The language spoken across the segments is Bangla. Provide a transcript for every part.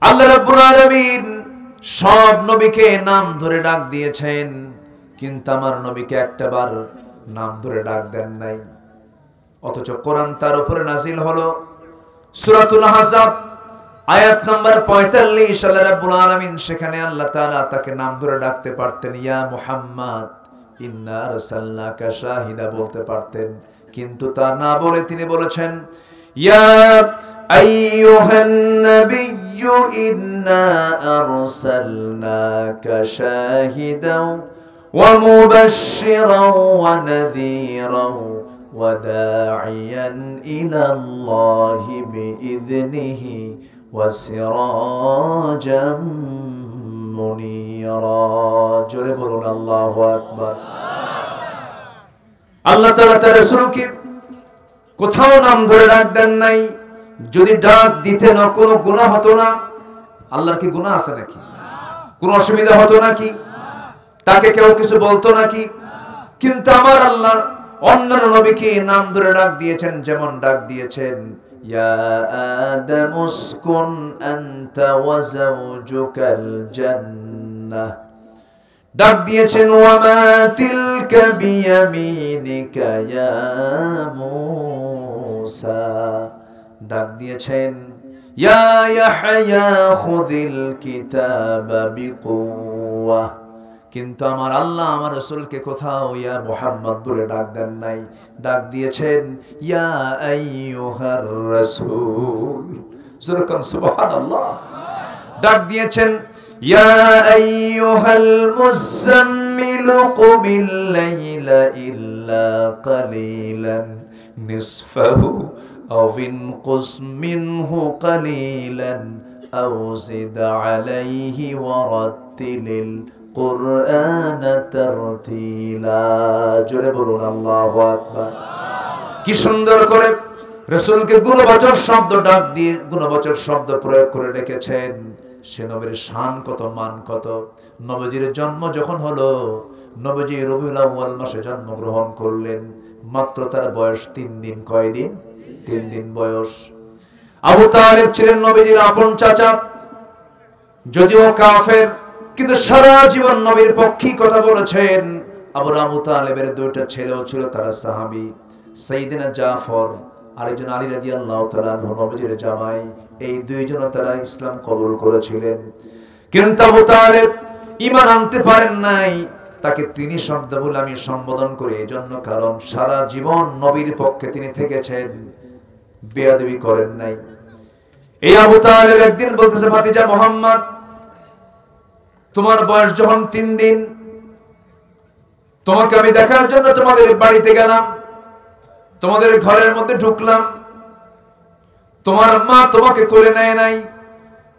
আল্লাহ রাব্বুল আলামিন সব নবীকে নাম ধরে ডাক দিয়েছেন, কিন্তু আমার নবীকে একটাবার নাম ধরে ডাক দেন নাই। অথচ কোরআন তার উপরে নাজিল হলো। সূরাতুল আহজাব আয়াত নাম্বার 45, আল্লাহ রাব্বুল আলামিন সেখানে আল্লাহ তাআলা তাকে নাম ধরে ডাকতে পারতেন, ইয়া মুহাম্মদ ইন্না আরসালনাকা শাহিদা বলতে পারতেন, কিন্তু তা না বলে তিনি বলেছেন ইয়া আইয়ুহান নাবিয়্যু ইন্না আরসালনাকা শাহিদাও ওয়া মুবাশশিরাও ওয়া নাযীরাও ওয়া দাঈয়ান ইলাল্লাহি বিইذনিহি ওয়া সিরাজাম মুনীরা। জোরে বলুন আল্লাহু আকবার। আল্লাহ তাআলা তার রাসূলকে কোথাও নাম ধরে ডাক দেন নাই। যদি ডাক দিতেন কোনো গুনাহ হতো না। আল্লাহর কি গুনাহ আছে নাকি? কোনো অসুবিধা হতো নাকি? তাকে কেউ কিছু বলতো নাকি? কিন্তু আমার আল্লাহ অন্যান্য নবীকে নাম ধরে ডাক দিয়েছেন, যেমন ডাক দিয়েছেন ইয়া আদম উসকুন আনতা ওয়া যাওজুকাল জান্নাহ, ডাক দিয়েছেন ওয়া মা তিলকা বিয়ামিনিকা ইয়া মূসা, ডাক দিয়েছেন ইয়া ইয়াহইয়া খুযিল কিতাবা বিকুওয়া। কিন্তু আমার আল্লাহ আমার রাসূলকে কোথাও ইয়া মুহাম্মদ বলে ডাক দেন নাই। ডাক দিয়েছেন ইয়া আইয়ুহার রাসূল। সুরকান সুবহানাল্লাহ। ডাক দিয়েছেন ইয়া আইয়ুহাল মুযাম্মিল কুমিল লাইলা ইল্লা কালিলান নিসফাহু আও ইনকুস মিনহু কালিলান আও জিদ আলাইহি ওয়া রাত্তিলিল কুরআন তারতিলা। জোরে বলুন আল্লাহু আকবার। কি সুন্দর করে রাসূলকে গুণবাচক শব্দ ডাক দিয়ে গুণবাচক শব্দ প্রয়োগ করে রেখেছেন। সে নবীর শান কত, মান কত। নবীজির জন্ম যখন হলো, নবীজি রবিউল আউয়াল মাসে জন্মগ্রহণ করলেন। মাত্র তার বয়স 3 দিন। কয় দিন? 3 দিন বয়স। আবু তালেব ছিলেন নবীজির আপন চাচা, যদিও কাফের, কিন্তু সারা জীবন নবীর পক্ষে কথা বলেছেন। আবু তালেবের 2টা ছেলেও ছিল, তারা সাহাবী। সাইয়েদনা জাফর আর একজন আলী রাদিয়াল্লাহু তাআলা আনহু, নবীজির জামাই। এই 2 জন তারা ইসলাম কবুল করেছিলেন। কিন্তু আবু তালেব ঈমান আনতে পারেন নাই। তাকে তিনি শব্দ বলে আমি সম্বোধন করি এজন্য, কারণ সারা জীবন নবীর পক্ষে তিনি থেকেছেন, বেয়াদবি করেন নাই। এই আবু তালেব একদিন বলতেছে, ভাতিজা মুহাম্মদ, তোমার বয়স যখন 3 দিন, তোমাকে আমি দেখার জন্য তোমাদের বাড়িতে গেলাম, তোমাদের ঘরের মধ্যে ঢুকলাম। তোমার মা তোমাকে কোলে নেয় নাই,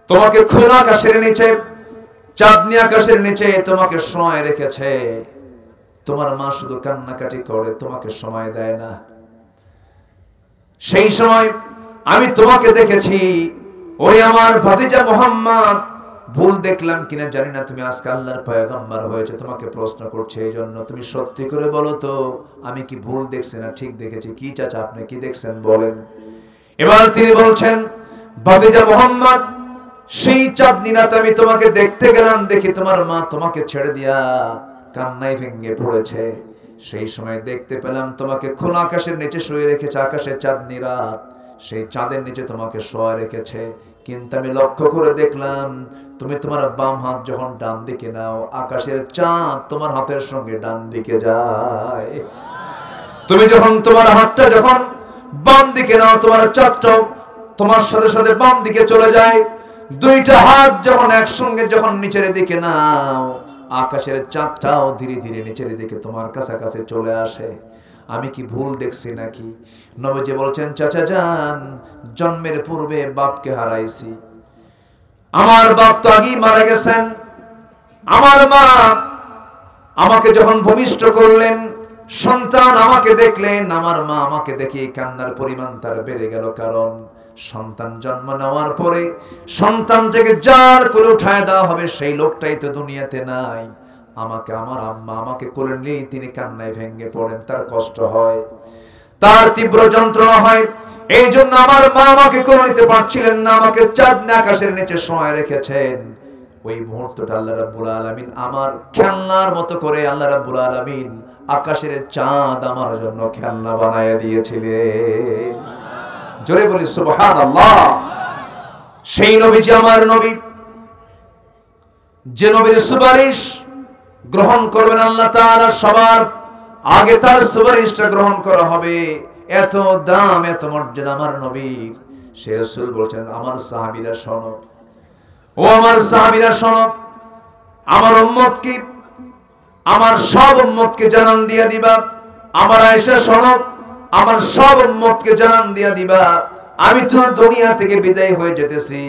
তোমাকে খোলা আকাশের নিচে, চাঁদনি আকাশের নিচে তোমাকে শোয়ায় রেখেছে। তোমার মা শুধু কান্নাকাটি করে, তোমাকে সময় দেয় না। সেই সময় আমি তোমাকে দেখেছি। ওরে আমার ভাতিজা মুহাম্মদ, ভুল দেখলাম কিনা জানি না, তুমি আজকে আল্লাহর পয়গম্বর হয়েছে, তোমাকে প্রশ্ন করছে। এই জন্য তুমি সত্যি করে বলো তো, আমি কি ভুল দেখছি না ঠিক দেখেছি? কি চাচা আপনি কি দেখছেন বলেন। এবার তিনি বলছেন, ভাতিজা মুহাম্মদ, সেই চাঁদনি রাতে আমি তোমাকে দেখতে গেলাম, দেখি তোমার মা তোমাকে ছেড়ে দিয়া কান্নায় ভেঙে পড়েছে। সেই সময় দেখতে পেলাম তোমাকে খোলা আকাশের নিচে শুয়ে রেখেছে। আকাশের চাঁদনি রাত, সেই চাঁদের নিচে তোমাকে শোয়া রেখেছে। কিন্তু আমি লক্ষ্য করে দেখলাম, তুমি তোমার বাম হাত যখন ডান দিকে নাও, আকাশের চাঁদ তোমার হাতের সঙ্গে ডান দিকে যায়। তুমি যখন তোমার হাতটা যখন বাম দিকে নাও, তোমার চাঁদটাও তোমার সাথে সাথে বাম দিকে চলে যায়। 2টা হাত যখন একসঙ্গে যখন নিচের দিকে নাও, আকাশের চাঁদটাও ধীরে ধীরে নিচের দিকে তোমার কাছাকাছি চলে আসে। আমি কি ভুল দেখছি নাকি? নবীজি বলছেন, চাচা যান, জন্মের পূর্বে বাপকে হারাইছি। আমার বাপ তো আগেই মারা গেছেন। আমার মা আমাকে যখন ভূমিষ্ঠ করলেন, সন্তান আমাকে দেখলেন, আমার মা আমাকে দেখে কান্নার পরিমাণ তার বেড়ে গেল। কারণ সন্তান জন্ম নেওয়ার পরে সন্তানটাকে যার কোলে উঠায় দেওয়া হবে, সেই লোকটাই তো দুনিয়াতে নাই। আমাকে আমার আম্মা আমাকে কোলে নিয়ে তিনি কান্নায় ভেঙে পড়েন। তার কষ্ট হয়, তার তীব্র যন্ত্রণা হয়। এই জন্য আমার মা আমাকে কোলে নিতে পারছিলেন না, আমাকে চাঁদ আকাশের নিচে শোয়ায় রেখেছেন। ওই মুহূর্তটা আল্লাহ রাব্বুল আলামিন আমার খেলনার মতো করে আল্লাহ রাব্বুল আলামিন আকাশের চাঁদ আমার জন্য খেলনা বানায় দিয়েছিলেন। জোরে বলি সুবহানাল্লাহ। সেই নবীজি আমার নবী, যে নবীর সুপারিশ গ্রহণ করবেন আল্লাহ তাআলা, সবার আগে তার সুপারিশটা গ্রহণ করা হবে। এত দাম, এত মর্যাদা আমার নবীর। সে রাসূল বলছেন, আমার সাহাবীরা শোনো, ও আমার সাহাবীরা শোনো, আমার উম্মতকে, আমার সব উম্মতকে জানান দিয়া দিবা। আমার আয়েশা শোনো, আমার সব উম্মতকে জানান দিয়া দিবা, আমি তো দুনিয়া থেকে বিদায় হয়ে যেতেছি।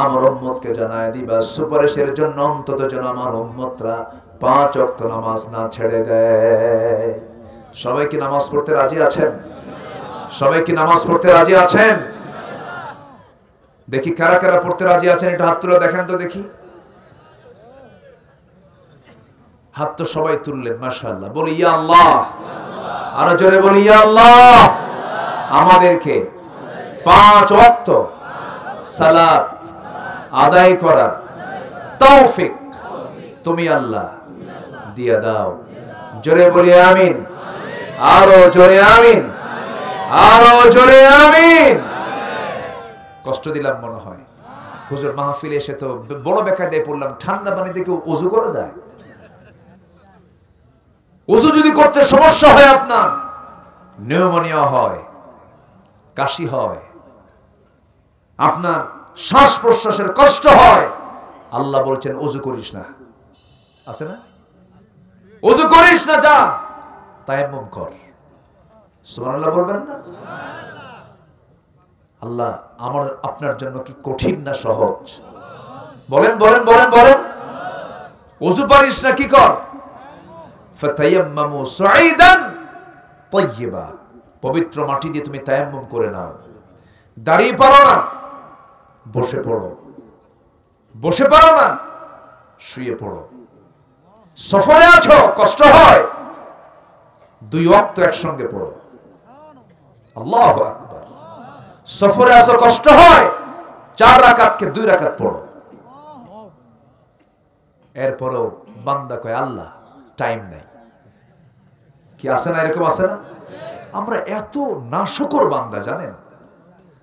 আমার উম্মতকে জানায় দিবা, সুপারিশের জন্য অন্তত যেন আমার উম্মতরা 5 ওয়াক্ত নামাজ না ছেড়ে দেয়। সবাই কি নামাজ পড়তে রাজি আছেন? সবাই কি নামাজ পড়তে রাজি আছেন? দেখি কারা কারা পড়তে রাজি আছেন, এটা হাত তুলে দেখেন তো দেখি। হাত তো সবাই তুললেন, মাশাআল্লাহ। বলি ইয়া আল্লাহ, আরো জোরে বলি ইয়া আল্লাহ। আমাদেরকে 5 ওয়াক্ত সালাত আদায় করার তৌফিক তুমি আল্লাহ দিয়া দাও। জোরে বলি আমিন, আরো জোরে আমিন, আরো জোরে আমিন। কষ্ট দিলাম মনে হয়। হুজুর মাহফিলে এসে তো বড় বেকায়দায় পড়লাম, ঠান্ডা পানি দিয়ে ওযু করা যায়? ওযু যদি করতে সমস্যা হয়, আপনার নিউমোনিয়া হয়, কাশি হয়, আপনার শ্বাস প্রশ্বাসের কষ্ট হয়, আল্লাহ বলছেন ওযু করিস না। আছে না? ওযু করিস না, যা তায়াম্মুম কর। সুবহানাল্লাহ বলবেন না? আল্লাহ আমার আপনার জন্য কি কঠিন না সহজ? বলেন বলেন বলেন বলেন। ওযু পারিস না, কি কর? ফাতায়াম্মামু সুঈদান তাইয়্যিবা, পবিত্র মাটি দিয়ে তুমি তায়াম্মুম করে নাও। দাঁড়িয়ে পারো না, বসে পড়ো। বসে পারো না, শুয়ে পড়ো। সফরে আছো, কষ্ট হয়, 2 ওয়াক্ত একসঙ্গে পড়ো। আল্লাহু আকবার। সফরে আছো, কষ্ট হয়, 4 রাকাতকে 2 রাকাত পড়ো। এরপরও বান্দা কয় আল্লাহ টাইম নাই। কি আছে না? এরকম আছে না? আমরা এত নাশকর বান্দা জানেন।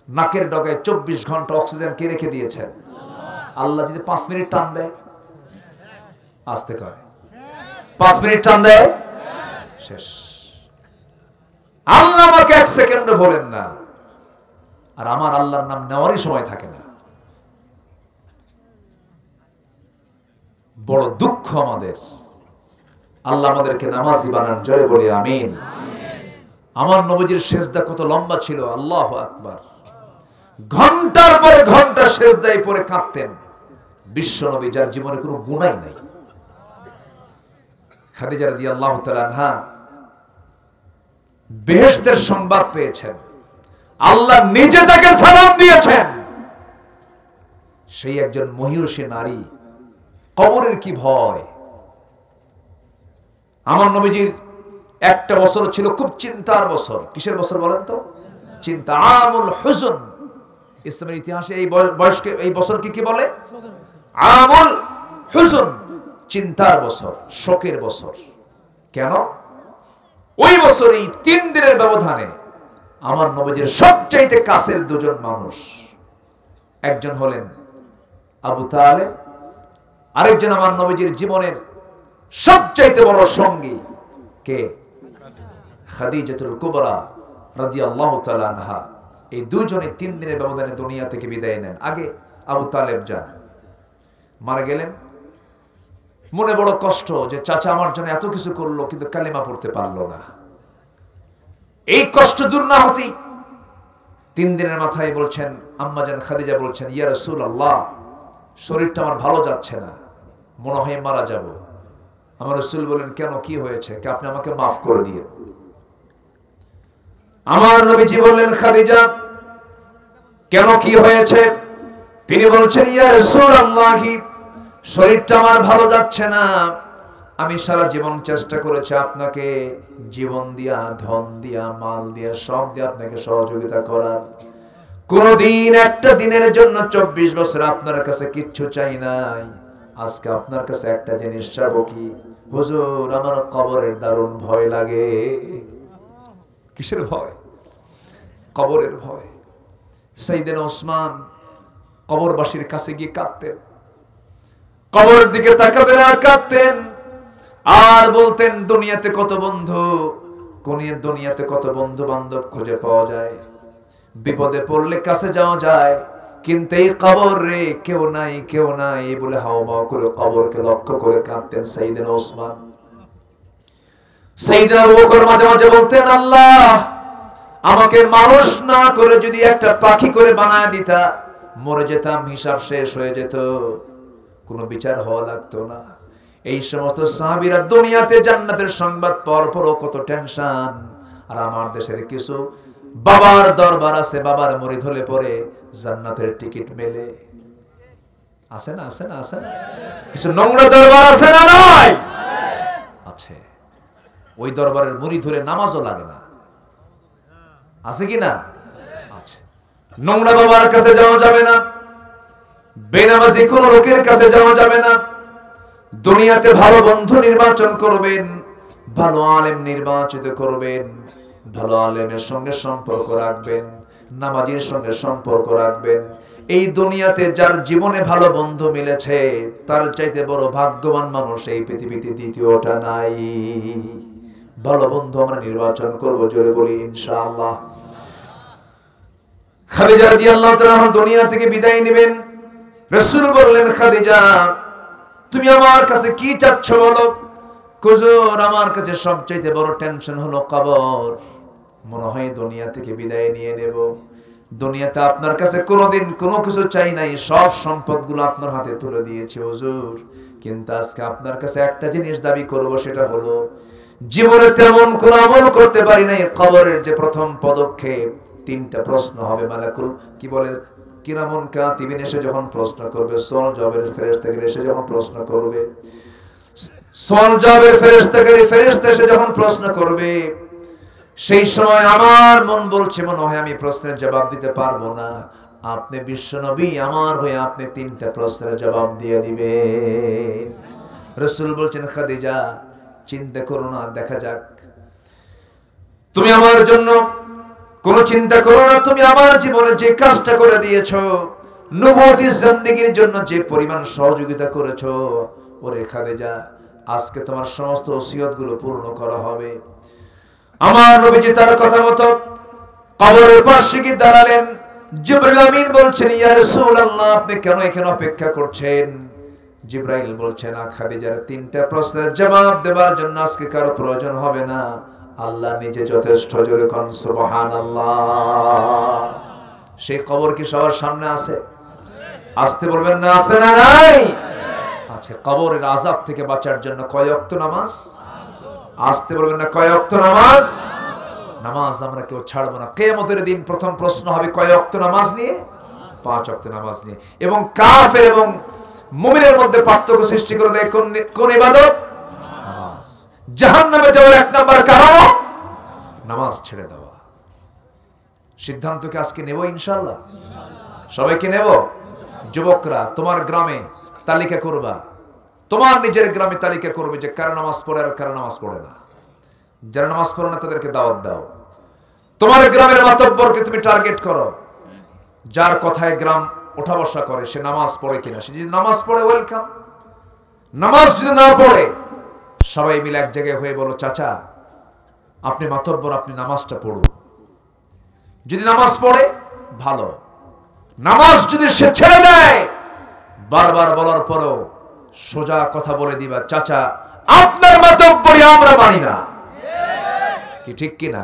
নাকের ডগায় 24 ঘন্টা অক্সিজেন কে রেখে দিয়েছেন? আল্লাহ যদি 5 মিনিট টান দেয়, আসতে কয় 5 মিনিট টান দেয়, শেষ। আল্লাহ আমাকে 1 সেকেন্ড বলেন না, আর আমার আল্লাহর নাম নেওয়ারই সময় থাকে না। বড় দুঃখ আমাদের। আল্লাহ আমাদেরকে নামাজি বানান। জোরে বলি আমিন। আমার নবীজির সেজদা কত লম্বা ছিল, আল্লাহু আকবার। ঘন্টার পরে ঘন্টা সেজদায় পড়ে কাঁদতেন। বিশ্ব নবী, যার জীবনে কোনো গুনাহ নাই, খাদিজা রাদিয়াল্লাহু তাআলা আনহা বেহেশতের সংবাদ পেয়েছেন, আল্লাহ নিজে তাকে সালাম দিয়েছেন। সেই একজন মহিয়সী নারী, কবরের কি ভয়। আমার নবীজির একটা বছর ছিল খুব চিন্তার বছর। কিসের বছর বলেন তো? চিন্তা, আমুল হুজন। ইসলামের ইতিহাসে এই বয়সকে, এই বছরকে কি বলে? আমুল হুজন, চিন্তার বছর, শোকের বছর। কেন? ওই বছরই 3 দিনের ব্যবধানে আমার নবীজির সবচাইতে কাছের 2 জন মানুষ, একজন হলেন আবু তালেব, আরেকজন আমার নবীজির জীবনের সবচাইতে বড় সঙ্গী কে? খাদিজাতুল কুবরা রাদিয়াল্লাহু তাআলা আনহা। এই 2 জনে 3 দিনের ব্যবধানে দুনিয়া থেকে বিদায় নেন। আগে আবু তালেব যান, মারা গেলেন। মনে বড় কষ্ট যে চাচা আমার জন্য এত কিছু করলো, কিন্তু কালেমা পড়তে পারলো না। এই কষ্ট দূর না হতেই 3 দিনের মাথায় বলছেন, আম্মাজান খাদিজা বলছেন, ইয়া রাসূলুল্লাহ, শরীরটা আমার ভালো যাচ্ছে না, মনে হয় মারা যাব। আমার রাসূল বলেন, কেন, কি হয়েছে? কে আপনি আমাকে মাফ করে দিয়ে। আমার নবীজি বললেন, খাদিজা কেন, কি হয়েছে? তিনি বলছেন, ইয়া রাসূলুল্লাহ, শরীরটা আমার ভালো যাচ্ছে না, আমি সারা জীবন চেষ্টা করেছি আপনাকে জীবন দিয়া, ধন দিয়া, মাল দিয়া, সব দিয়ে আপনাকে সহযোগিতা করার। কোনদিন একটা দিনের জন্য 24 বছর আপনার কাছে কিচ্ছু চাই নাই। আজকে আপনার কাছে একটা জিনিস চাবো, কি হুজুর, আমার কবরের দারুণ ভয় লাগে। কিসের ভয়? কবরের ভয়। সাইয়েদনা ওসমান কবরবাসীর কাছে গিয়ে কাঁদতেন, কবরের দিকে তাকাতেন আর কাঁদতেন, আর বলতেন দুনিয়াতে কত বন্ধু, দুনিয়াতে কত বন্ধু বান্ধব খুঁজে পাওয়া যায়, বিপদে পড়লে কাছে যাওয়া যায়, কিন্তু এই কবরে কেউ নাই, কেউ নাই বলে হাওমাও করে কবরকে লক্ষ্য করে কাঁদতেন সাইয়েদনা ওসমান। সাইয়েদনা আবু বকর মাঝে মাঝে বলতেন, আল্লাহ, আমাকে মানুষ না করে যদি একটা পাখি করে বানায় দিতা, মরে যেতাম, হিসাব শেষ হয়ে যেত, কোনো বিচার হওয়া লাগতো না। এই সমস্ত সাহাবীরা দুনিয়াতে জান্নাতের সংবাদ পাওয়ার পরও কত টেনশন। আর আমার দেশের কিছু বাবার দরবার আছে, বাবার মুরিদ হলে পরে জান্নাতের টিকিট মেলে। আছে না? আছে না? আছে না? কিছু নোংরা দরবার আছে না? নয় আছে। ওই দরবারের মুরিদ হলে নামাজও লাগে না। আছে কি না? আছে। নোংরা বাবার কাছে যাওয়া যাবে না, বেনামাজি কোন লোকের কাছে যাওয়া যাবে না। দুনিয়াতে ভালো বন্ধু নির্বাচন করবেন, ভালো আলেম নির্বাচিত করবেন, ভালো আলেমের সঙ্গে সম্পর্ক রাখবেন, নামাজীর সঙ্গে সম্পর্ক রাখবেন। এই দুনিয়াতে যার জীবনে ভালো বন্ধু মিলেছে, তার চাইতে বড় ভাগ্যবান মানুষ এই পৃথিবীতে দ্বিতীয়টা নাই। ভালো বন্ধু আমরা নির্বাচন করব, জোরে বলি ইনশাআল্লাহ। খাদিজা রাদিয়াল্লাহু তাআলা দুনিয়া থেকে বিদায় নেবেন। রাসূল বললেন, খাদিজা, তুমি আমার কাছে কি চাচ্ছ বলো? হুজুর, আমার কাছে সবচেয়ে বড় টেনশন হলো কবর। মনে হয় দুনিয়া থেকে বিদায় নিয়ে নেব। দুনিয়াতে আপনার কাছে কোনোদিন কোনো কিছু চাই নাই, সব সম্পদগুলো আপনার হাতে তুলে দিয়েছি হুজুর, কিন্তু আজকে আপনার কাছে একটা জিনিস দাবি করব, সেটা হলো জীবনে তেমন কোন আমল করতে পারি নাই, কবরের যে প্রথম পদক্ষেপ, 3টা প্রশ্ন হবে, মালাকুল কি বলে, কিরামুন কাতিবিন এসে যখন প্রশ্ন করবে, সওয়াল জবাবের ফেরেশতাগণ এসে যখন প্রশ্ন করবে, সওয়াল জবাবের ফেরেশতা এসে যখন প্রশ্ন করবে, সেই সময় আমার মন বলছে, মনে হয় আমি প্রশ্নের জবাব দিতে পারবো না। আপনি বিশ্বনবী, আমার হয়ে আপনি 3টা প্রশ্নের জবাব দিয়ে দিবেন। রাসূল বলছেন, খাদিজা, চিন্তা করো না, দেখা যাক। তুমি আমার জন্য কোনো চিন্তা করো না, তুমি আমার জীবনে যে কাজটা করে দিয়েছো, নবুয়তের জিন্দেগীর জন্য যে পরিমাণ সহযোগিতা করেছো, ওরে খাদিজা, আজকে তোমার সমস্ত ওসিয়তগুলো পূর্ণ করা হবে। আমার নবীজি তার কথা মতো কবরের পাশে গিয়ে দাঁড়ালেন। জিবরাইল আমিন বলছেন, ইয়া রাসূলুল্লাহ, আপনি কেন এখানে অপেক্ষা করছেন? জিবরাইল বলছেন, খাদিজার 3টা প্রশ্নের জবাব দেওয়ার জন্য আজকে কারো প্রয়োজন হবে না, আল্লাহ নিজে যথেষ্ট। জোরে কোন সুবহানাল্লাহ। সেই কবর কি সবার সামনে আছে? আসতে বলবেন না, আছে না নাই? আছে। কবরের আযাব থেকে বাঁচার জন্য কয় ওয়াক্ত নামাজ? আসতে বলবেন না, কয় ওয়াক্ত নামাজ? নামাজ আমরা কেউ ছাড়বো না। কিয়ামতের দিন প্রথম প্রশ্ন হবে কয় ওয়াক্ত নামাজ নিয়ে? 5 ওয়াক্ত নামাজ নিয়ে। এবং কাফের এবং মুমিনের মধ্যে পার্থক্য সৃষ্টি করে দেয় কোন ইবাদত? নামাজ। জাহান্নামে যাওয়ার 1 নাম্বার কারণ নামাজ ছেড়ে দেওয়া। সিদ্ধান্ত কি আজকে নেব ইনশাআল্লাহ? সবাইকে নেব। যুবকরা, তোমার গ্রামে তালিকা করবা, তোমার নিজের গ্রামে তালিকা করবে যে কারা নামাজ পড়ে আর কারা নামাজ পড়ে না। যারা নামাজ পড়ে না তাদেরকে দাওয়াত দাও। তোমার গ্রামের মাতব্বরকে তুমি টার্গেট করো, যার কথায় গ্রাম ওঠা বসা করে, সে নামাজ পড়ে কিনা। সে যদি নামাজ পড়ে, ওয়েলকাম। নামাজ যদি না পড়ে, সবাই মিলে এক জায়গায় হয়ে বলো, চাচা, আপনি মাতব্বর, আপনি নামাজটা পড়ুন। যদি নামাজ পড়ে, ভালো। নামাজ যদি সে ছেড়ে দেয়, বারবার বলার পরও সোজা কথা বলে দিবা, চাচা, আপনার মাতব্বরি আমরা মানি না। কি ঠিক কিনা?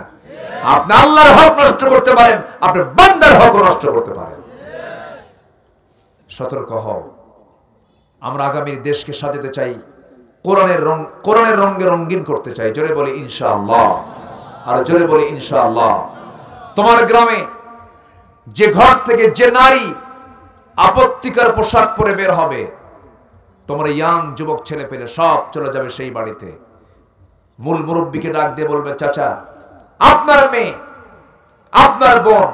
আপনি আল্লাহর হক নষ্ট করতে পারেন, আপনি বান্দার হক নষ্ট করতে পারেন। সতর্ক হও। আমরা আগামীর দেশকে সাজাতে চাই, কোরআনের রঙে রঙিন করতে চাই। জোরে বলি ইনশাআল্লাহ। আর জোরে বলি ইনশাআল্লাহ। তোমার গ্রামে যে ঘর থেকে যে নারী আপত্তিকর পোশাক পরে বের হবে, তোমরা ইয়াং যুবক ছেলে পেলে সব চলে যাবে সেই বাড়িতে। মূল মুরব্বীকে ডাক দিয়ে বলবে, চাচা, আপনার মেয়ে, আপনার বোন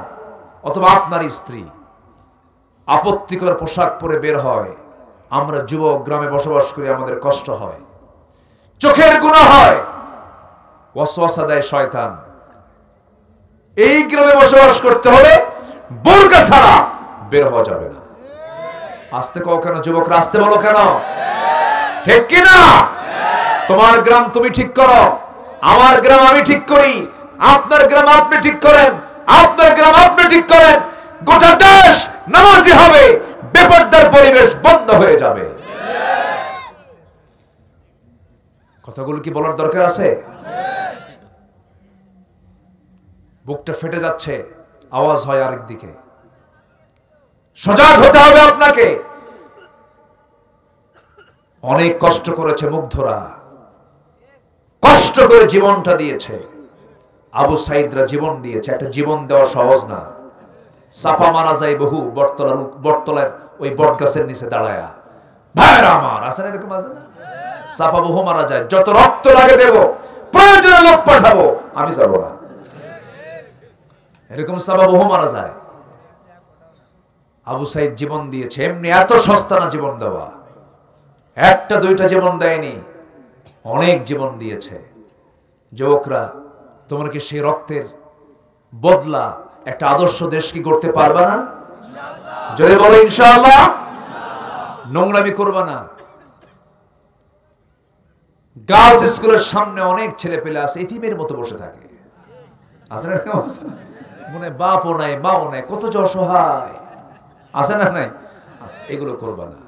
অথবা আপনার স্ত্রী আপত্তিকর পোশাক পরে বের হয়, আমরা যুবক গ্রামে বসবাস করি, আমাদের কষ্ট হয়, চোখের গুনাহ হয়, ওয়াসওয়াসা দেয় শয়তান। এই গ্রামে বসবাস করতে হলে বোরকা ছাড়া বের হওয়া যাবে না। আসতে কও কেন যুবকরা, আসতে বলো কেন? ঠিক কিনা? তোমার গ্রাম তুমি ঠিক করো, আমার গ্রাম আমি ঠিক করি, আপনার গ্রাম আপনি ঠিক করেন, আপনার গ্রাম আপনি ঠিক করেন, গোটা দেশ নামাজি হবে, বেপরদার পরিবেশ বন্ধ হয়ে যাবে। কথাগুলো কি বলার দরকার আছে? বুকটা ফেটে যাচ্ছে, আওয়াজ হয় আরেক দিকে। সজাগ হতে হবে আপনাকে। অনেক কষ্ট করেছে মুগ্ধরা, কষ্ট করে জীবনটা দিয়েছে। আবু সাইদরা জীবন দিয়েছে। একটা জীবন দেওয়া সহজ না। চাপা মারা যায় বহু বটতলার ওই বট গাছের নিচে দাঁড়ায়া। ভাইরা আমার, আছে না এরকম? আছে না? চাপা বহু মারা যায়। যত রক্ত লাগে দেব, প্রয়োজনে লোক পাঠাবো, আমি যাবো না। এরকম চাপা বহু মারা যায়। আবু সাইদ জীবন দিয়েছে। এমনি এত সস্তা না জীবন দেওয়া। একটা দুইটা জীবন দেয়নি, অনেক জীবন দিয়েছে। যুবকরা, তোমরা কি সেই রক্তের বদলা একটা আদর্শ দেশ কি করতে পারবা না? জোরে বলো ইনশাআল্লাহ। নোংরামি করবা না। গার্লস স্কুলের সামনে অনেক ছেলে পেলে আছে, এতিমের মতো বসে থাকে। আছে না? মনে বাপও নাই, মাও নাই, কত যে অসহায়। আছে না? নাই? এগুলো করবা না।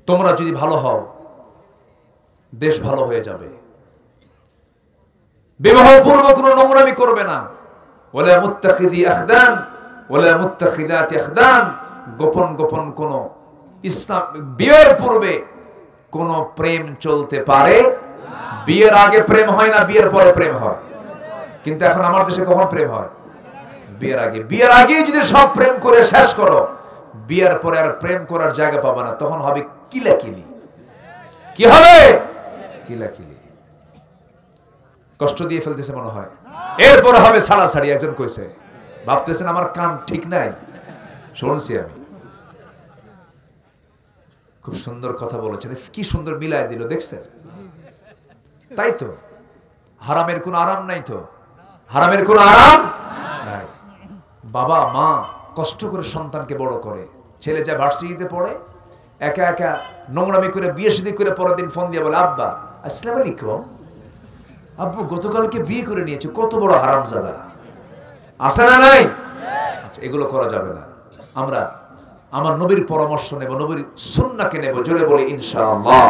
তোমরা যদি ভালো হও, দেশ ভালো হয়ে যাবে। বিবাহ পূর্ব কোনো নোংরামি করবে না। ওয়ালা মুত্তাখিদি আখদান ওয়ালা মুত্তাখিদাতি আখদান। গোপন গোপন কোন ইসলাম বিয়ের পূর্বে কোন প্রেম চলতে পারে? বিয়ের আগে প্রেম হয় না, বিয়ের পরে প্রেম হয়। কিন্তু এখন আমার দেশে কখন প্রেম হয়? বিয়ের আগে। বিয়ের আগে যদি সব প্রেম করে শেষ করো, বিয়ের পরে আর প্রেম করার জায়গা পাবা না। তখন হবে কিলাকিলি। কি হবে? কিলাকিলি। কষ্ট দিয়ে ফেলতেছে মনে হয়। এরপর হবে ছাড়াছাড়ি। একজন কইছে, ভাবতেছেন আমার কান ঠিক নাই? শুনছি আমি। খুব সুন্দর কথা বলেছেন, কি সুন্দর মিলাই দিল, দেখছেন? তাই তো, হারামের কোনো আরাম নাই তো। হারামের কোনো আরাম নাই। বাবা মা কষ্ট করে সন্তানকে বড় করে। ছেলে যায় ভার্সিটিতে পড়ে, একা একা নোংরামি করে বিয়ে শাদী করে পরের দিন ফোন দিয়ে বলে, আব্বা আসসালামু আলাইকুম, আব্বু গতকালকে বিয়ে করে নিয়েছে, কত বড় হারামজাদা। আছে না নাই? আচ্ছা, এগুলো করা যাবে না। আমরা আমার নবীর পরামর্শ নেব, নবীর সুন্নাহকে নেব। জোরে বলি ইনশাআল্লাহ।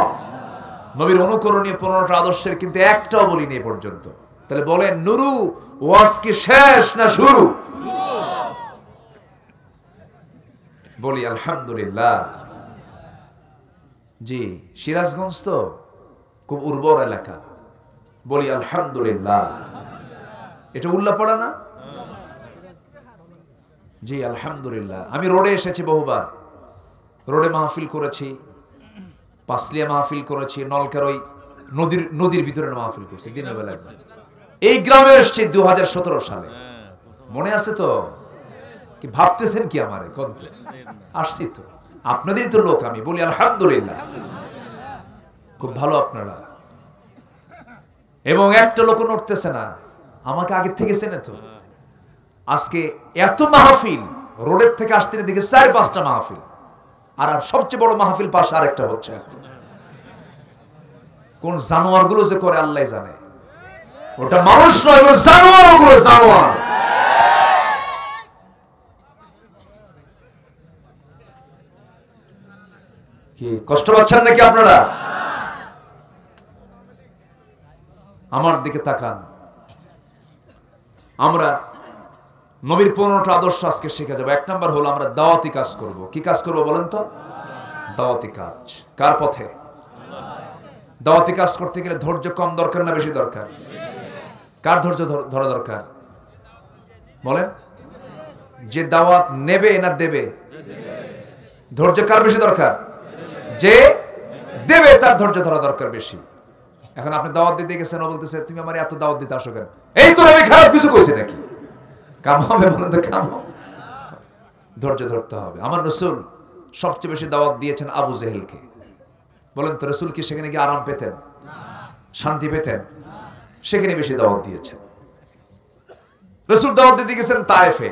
নবীর অনুকরণীয় 15টা আদর্শের কিন্তু একটাও বলিনি এ পর্যন্ত। তাহলে বলেন, নুরু ওয়াজ কি শেষ না শুরু? বলি আলহামদুলিল্লাহ। জি, সিরাজগঞ্জ তো খুব উর্বর এলাকা। বলি আলহামদুলিল্লাহ। এটা উল্লাপাড়া না? জি আলহামদুলিল্লাহ। আমি রোডে এসেছি বহুবার, রোডে মাহফিল করেছি, পাসলিয়া মাহফিল করেছি, নলকার ওই নদীর ভিতরে মাহফিল করছি দিনের বেলা। এই গ্রামে এসেছি 2017 সালে, মনে আছে তো? কি ভাবতেছেন কি আমারে? কত আসছি তো, আপনাদেরই তো লোক আমি। বলি আলহামদুলিল্লাহ। খুব ভালো আপনারা। এবং একটা লোক নড়তেছে না, আমাকে আগের থেকে চেনে তো। আজকে এত মাহফিল, রোডের থেকে আসতে দেখে 4-5টা মাহফিল, আর সবচেয়ে বড় মাহফিল পাশে আরেকটা হচ্ছে। কোন জানোয়ার গুলো যে করে আল্লাহ জানে। ওটা মানুষ নয়, জানোয়ার। ওগুলো জানোয়ার। কি কষ্ট পাচ্ছেন নাকি আপনারা? আমার দিকে তাকান। আমরা নবীর 15টা আদর্শ আজকে শিখে যাবো। 1 নাম্বার হলো আমরা দাওয়াতি কাজ করব। কি কাজ করব বলেন তো? দাওয়াতি কাজ। কার পথে? দাওয়াতি কাজ করতে গেলে ধৈর্য কম দরকার না বেশি দরকার? কার ধৈর্য ধরা দরকার বলেন? যে দাওয়াত নেবে না দেবে? ধৈর্য কার বেশি দরকার? যে দেবে তার ধৈর্য ধরা দরকার বেশি। এখন আপনি দাওয়াত দিতে গেছেন, ও বলতেছে তুমি আমার এত দাওয়াত দিতে আসো কেন? এই তোর আমি খারাপ কিছু কইছি নাকি? কাম হবে? বলেন তো কাম? ধৈর্য ধরতে হবে। আমার রাসূল সবচেয়ে বেশি দাওয়াত দিয়েছেন আবু জেহেলকে। বলেন তো রাসূল কি সেখানে গিয়ে আরাম পেতেন, শান্তি পেতেন? সেখানে বেশি দাওয়াত দিয়েছেন। রাসূল দাওয়াত দিতে গেছেন তায়েফে,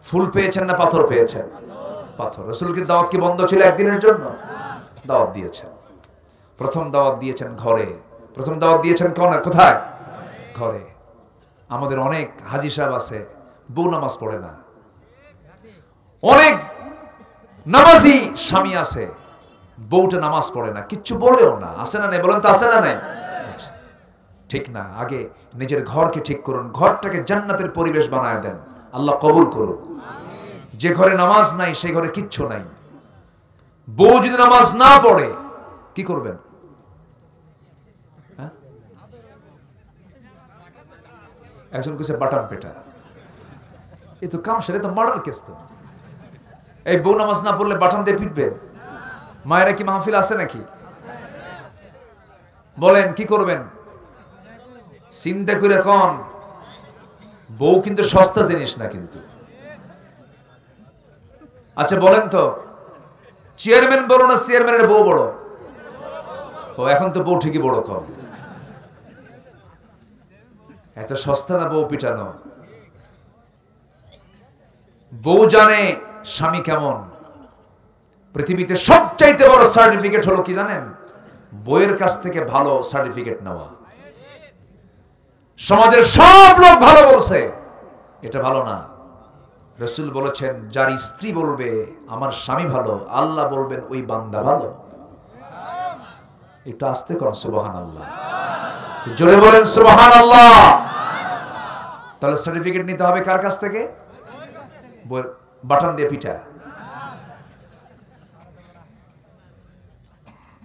ফুল পেয়েছেন না পাথর পেয়েছেন? পাথর। রাসূলের দাওয়াত কি বন্ধ ছিল একদিনের জন্য? দাওয়াত দিয়েছেন। প্রথম দাওয়াত দিয়েছেন ঘরে। প্রথম দাওয়াত দিয়েছেন কোথায়? ঘরে। আমাদের অনেক হাজী সাহেব আছে বউ নামাজ পড়ে না, অনেক নামাজি স্বামী আছে বউটা নামাজ পড়ে না, কিচ্ছু বলেও না। আছে না নাই? বলেন তো আছে না নাই? ঠিক না। আগে নিজের ঘরকে ঠিক করুন, ঘরটাকে জান্নাতের পরিবেশ বানায় দেন, আল্লাহ কবুল করুন। যে ঘরে নামাজ নাই সেই ঘরে কিচ্ছু নাই। বউ যদি নামাজ না পড়ে কি করবেন? একজন কইছে বাটাম পেটা। এ তো কাম সেরে তো মার্ডার কেস তো। এই বউ নামাজ না পড়লে বাটাম দিয়ে পিটবেন? মায়েরা কি মাহফিল আছে নাকি? বলেন কি করবেন? চিন্তা করে কোন বউ কিন্তু সস্তা জিনিস না কিন্তু। আচ্ছা বলেন তো, চেয়ারম্যান বড় না চেয়ারম্যানের বউ বড়? ও এখন তো বউ ঠিকই বড় কম। এত সস্তা না বউ পিটানো। বউ জানে স্বামী কেমন। পৃথিবীতে সবচাইতে বড় সার্টিফিকেট হলো কি জানেন? বউয়ের কাছ থেকে ভালো সার্টিফিকেট নেওয়া। সমাজের সব লোক ভালো বলছে, এটা ভালো না। রাসূল বলেছেন যার স্ত্রী বলবে আমার স্বামী ভালো, আল্লাহ বলবেন ওই বান্দা ভালো। একটু আস্তে করুন সুবহানাল্লাহ, জোরে বলেন সুবহানাল্লাহ। তাহলে সার্টিফিকেট নিতে হবে কার কাছ থেকে? বউয়ের বাটন দিয়ে পিটা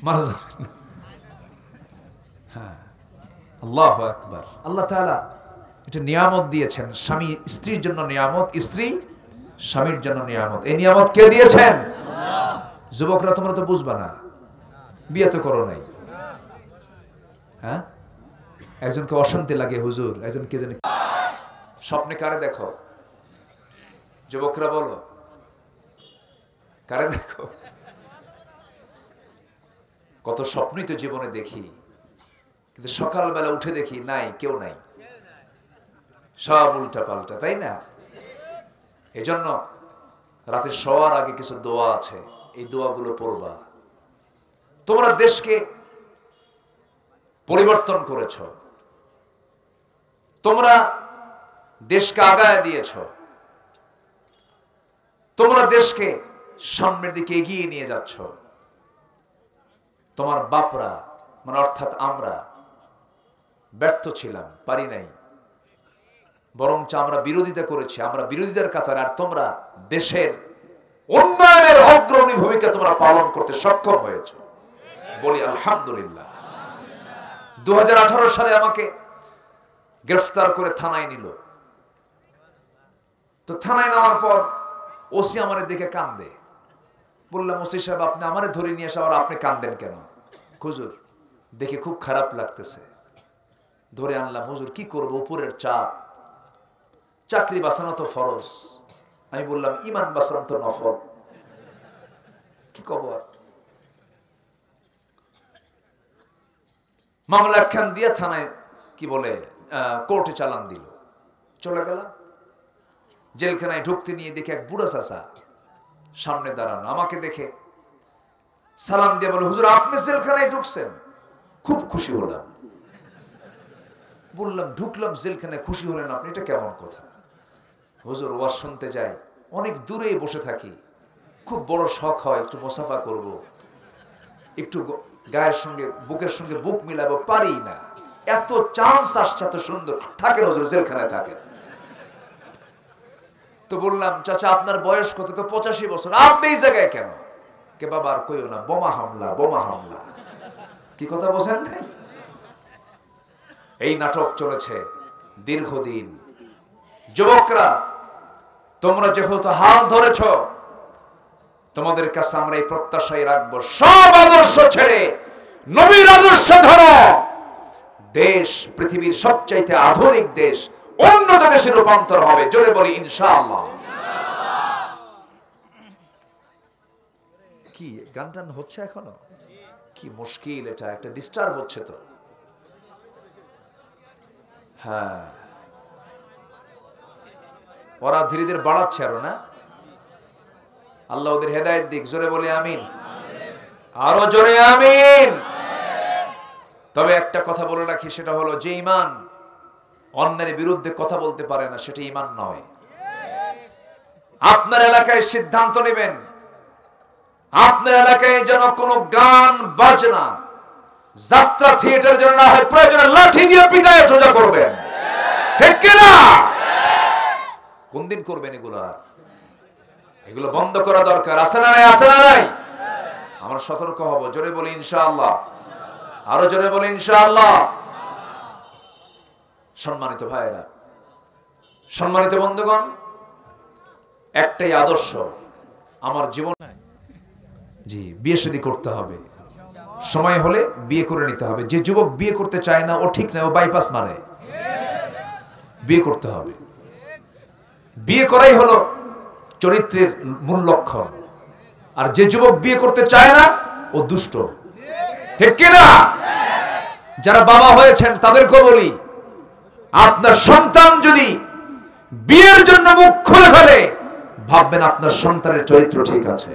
মারা যাবে। হ্যাঁ, আল্লাহু আকবার। আল্লাহ তাআলা এটা নিয়ামত দিয়েছেন। স্বামী স্ত্রীর জন্য নিয়ামত, স্ত্রী স্বামীর জন্য নিয়ামত। এই নিয়ামত কে দিয়েছেন? যুবকরা তোমরা তো বুঝবা না, বিয়ে তো করো নাই। হ্যাঁ, একজনকে অশান্তি লাগে হুজুর, একজন কে জানি স্বপ্নে কারে দেখো? যুবকরা বলো কারে দেখো? কত স্বপ্নই তো জীবনে দেখি, কিন্তু সকালবেলা উঠে দেখি নাই, কেউ নাই, সব উল্টা পাল্টা, তাই না? এজন্য রাতে শোয়ার আগে কিছু দোয়া আছে, এই দোয়াগুলো পড়বা। তোমরা দেশকে পরিবর্তন করেছ, তোমরা দেশকে আগায় দিয়েছ, তোমরা দেশকে সামনের দিকে এগিয়ে নিয়ে যাচ্ছ। তোমার বাপরা মানে অর্থাৎ আমরা ব্যর্থ ছিলাম, পারি নাই, বরঞ্চ আমরা বিরোধিতা করেছি, আমরা বিরোধীদের কাতারে। আর তোমরা দেশের উন্নয়নের অগ্রণী ভূমিকা তোমরা পালন করতে সক্ষম হয়েছ, বলি আলহামদুলিল্লাহ। 2018 সালে আমাকে গ্রেফতার করে থানায় নিল। তো থানায় নেওয়ার পর ওসি আমারে দেখে কান্দে। বললাম ওসি সাহেব আপনি আমারে ধরে নিয়ে এসে আবার আপনি কান্দেন কেন? হুজুর দেখে খুব খারাপ লাগতেছে, ধরে আনলাম। হুজুর কি করব, উপরের চাপ, চাকরি বাঁচানো তো ফরজ। আমি বললাম ইমান বাঁচানো তো নফল, কি খবর? মামলা একখান দিয়ে থানায় কি বলে কোর্টে চালান দিল। চলে গেলাম জেলখানায়। ঢুকতে নিয়ে দেখে এক বুড়া চাচা সামনে দাঁড়ানো। আমাকে দেখে সালাম দিয়ে বলে হুজুর আপনি জেলখানায় ঢুকছেন? খুব খুশি হলাম। বললাম ঢুকলাম জেলখানায়, খুশি হলেন আপনি, এটা কেমন কথা? হুজুর ওয়াজ শুনতে যাই, অনেক দূরে বসে থাকি, খুব বড় শখ হয় একটু মুসাফা করব, একটু গায়ের সঙ্গে বুকের সঙ্গে বুক মিলাবো, পারি না। এত চান্স আসছে, এত সুন্দর থাকেন হুজুর জেলখানায় থাকেন। তো বললাম চাচা আপনার বয়স কত? 85 বছর। আপনি এই জায়গায় কেন? কে বাবা আর কইও না, বোমা হামলা, বোমা হামলা। কি কথা বোঝেন? এই নাটক চলেছে দীর্ঘদিন। যুবকরা তোমরা যেহেতু হাল ধরেছ, তোমাদের কাছে আমরা এই প্রত্যাশাই রাখবো, সব আদর্শ ছেড়ে নবীর আদর্শ ধরো। দেশ পৃথিবীর সবচাইতে আধুনিক দেশ, উন্নত দেশে রূপান্তর হবে। জোরে বলি ইনশাআল্লাহ। কি গান টান হচ্ছে এখনো? কি মুশকিল, এটা একটা ডিস্টার্ব হচ্ছে তো। হ্যাঁ, ওরা ধীরে ধীরে বাড়াচ্ছে আরো না। আল্লাহ ওদের হেদায়েত দিক। জোরে বলি আমিন, আরো জোরে আমিন। তবে একটা কথা বলে রাখি, সেটা হলো যে ঈমান অন্যের বিরুদ্ধে কথা বলতে পারে না, সেটা ঈমান নয়। আপনার এলাকায় সিদ্ধান্ত নেবেন, আপনার এলাকায় যেন কোনো গান বাজনা, যাত্রা থিয়েটার যেন না হয়, প্রয়োজনে লাঠি দিয়ে পিটায় সোজা করবেন, ঠিক কিনা? কোন দিন করবেন এগুলো? এগুলো বন্ধ করা দরকার। আছে না নাই? আছে না নাই? আমরা সতর্ক হব। জোরে বলি ইনশাআল্লাহ, আরো জোরে বলি ইনশাআল্লাহ। সম্মানিত ভাইয়েরা, সম্মানিত বন্ধুগণ, একটাই আদর্শ আমার জীবন। জি, বিয়ে শাদী করতে হবে, সময় হলে বিয়ে করে নিতে হবে। যে যুবক বিয়ে করতে চায় না, ও ঠিক না, ও বাইপাস মারে। বিয়ে করতে হবে। বিয়ে করাই হলো চরিত্রের মূল লক্ষণ। আর যে যুবক বিয়ে করতে চায় না, ও দুষ্ট, ঠিক কিনা? যারা বাবা হয়েছেন তাদেরকে বলি, আপনার সন্তান যদি বিয়ের জন্য মুখ খুলে ফেলে, ভাববেন আপনার সন্তানের চরিত্র ঠিক আছে।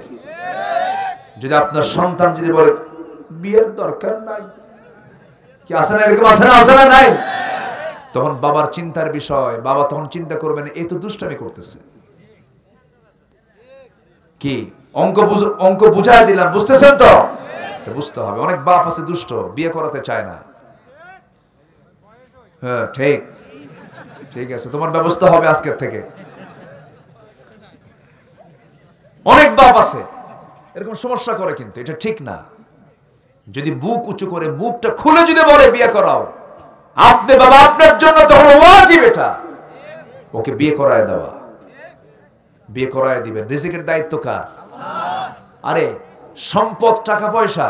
যদি আপনার সন্তান যদি বলে বিয়ের দরকার নাই, কি আছে না? এরকম আছে না? আছে না নাই? তখন বাবার চিন্তার বিষয়। বাবা তখন চিন্তা করবেন, এই তো দুষ্টামি করতেছে। কি অঙ্ক বুঝাই দিলাম, বুঝতেছেন তো? বুঝতে হবে। অনেক বাপ আছে দুষ্ট, বিয়ে করাতে চায় না। হ্যাঁ, ঠিক ঠিক আছে, তোমার ব্যবস্থা হবে আজকের থেকে। অনেক বাপ আছে এরকম সমস্যা করে, কিন্তু এটা ঠিক না। যদি মুখ উঁচু করে, মুখটা খুলে যদি বলে বিয়ে করাও, আপনি বাবা, আপনার জন্য তখন ওয়াজিব এটা, ওকে বিয়ে করায় দেওয়া। বিয়ে করায় দিবেন। রিজিকের দায়িত্ব কার? আরে সম্পদ, টাকা পয়সা,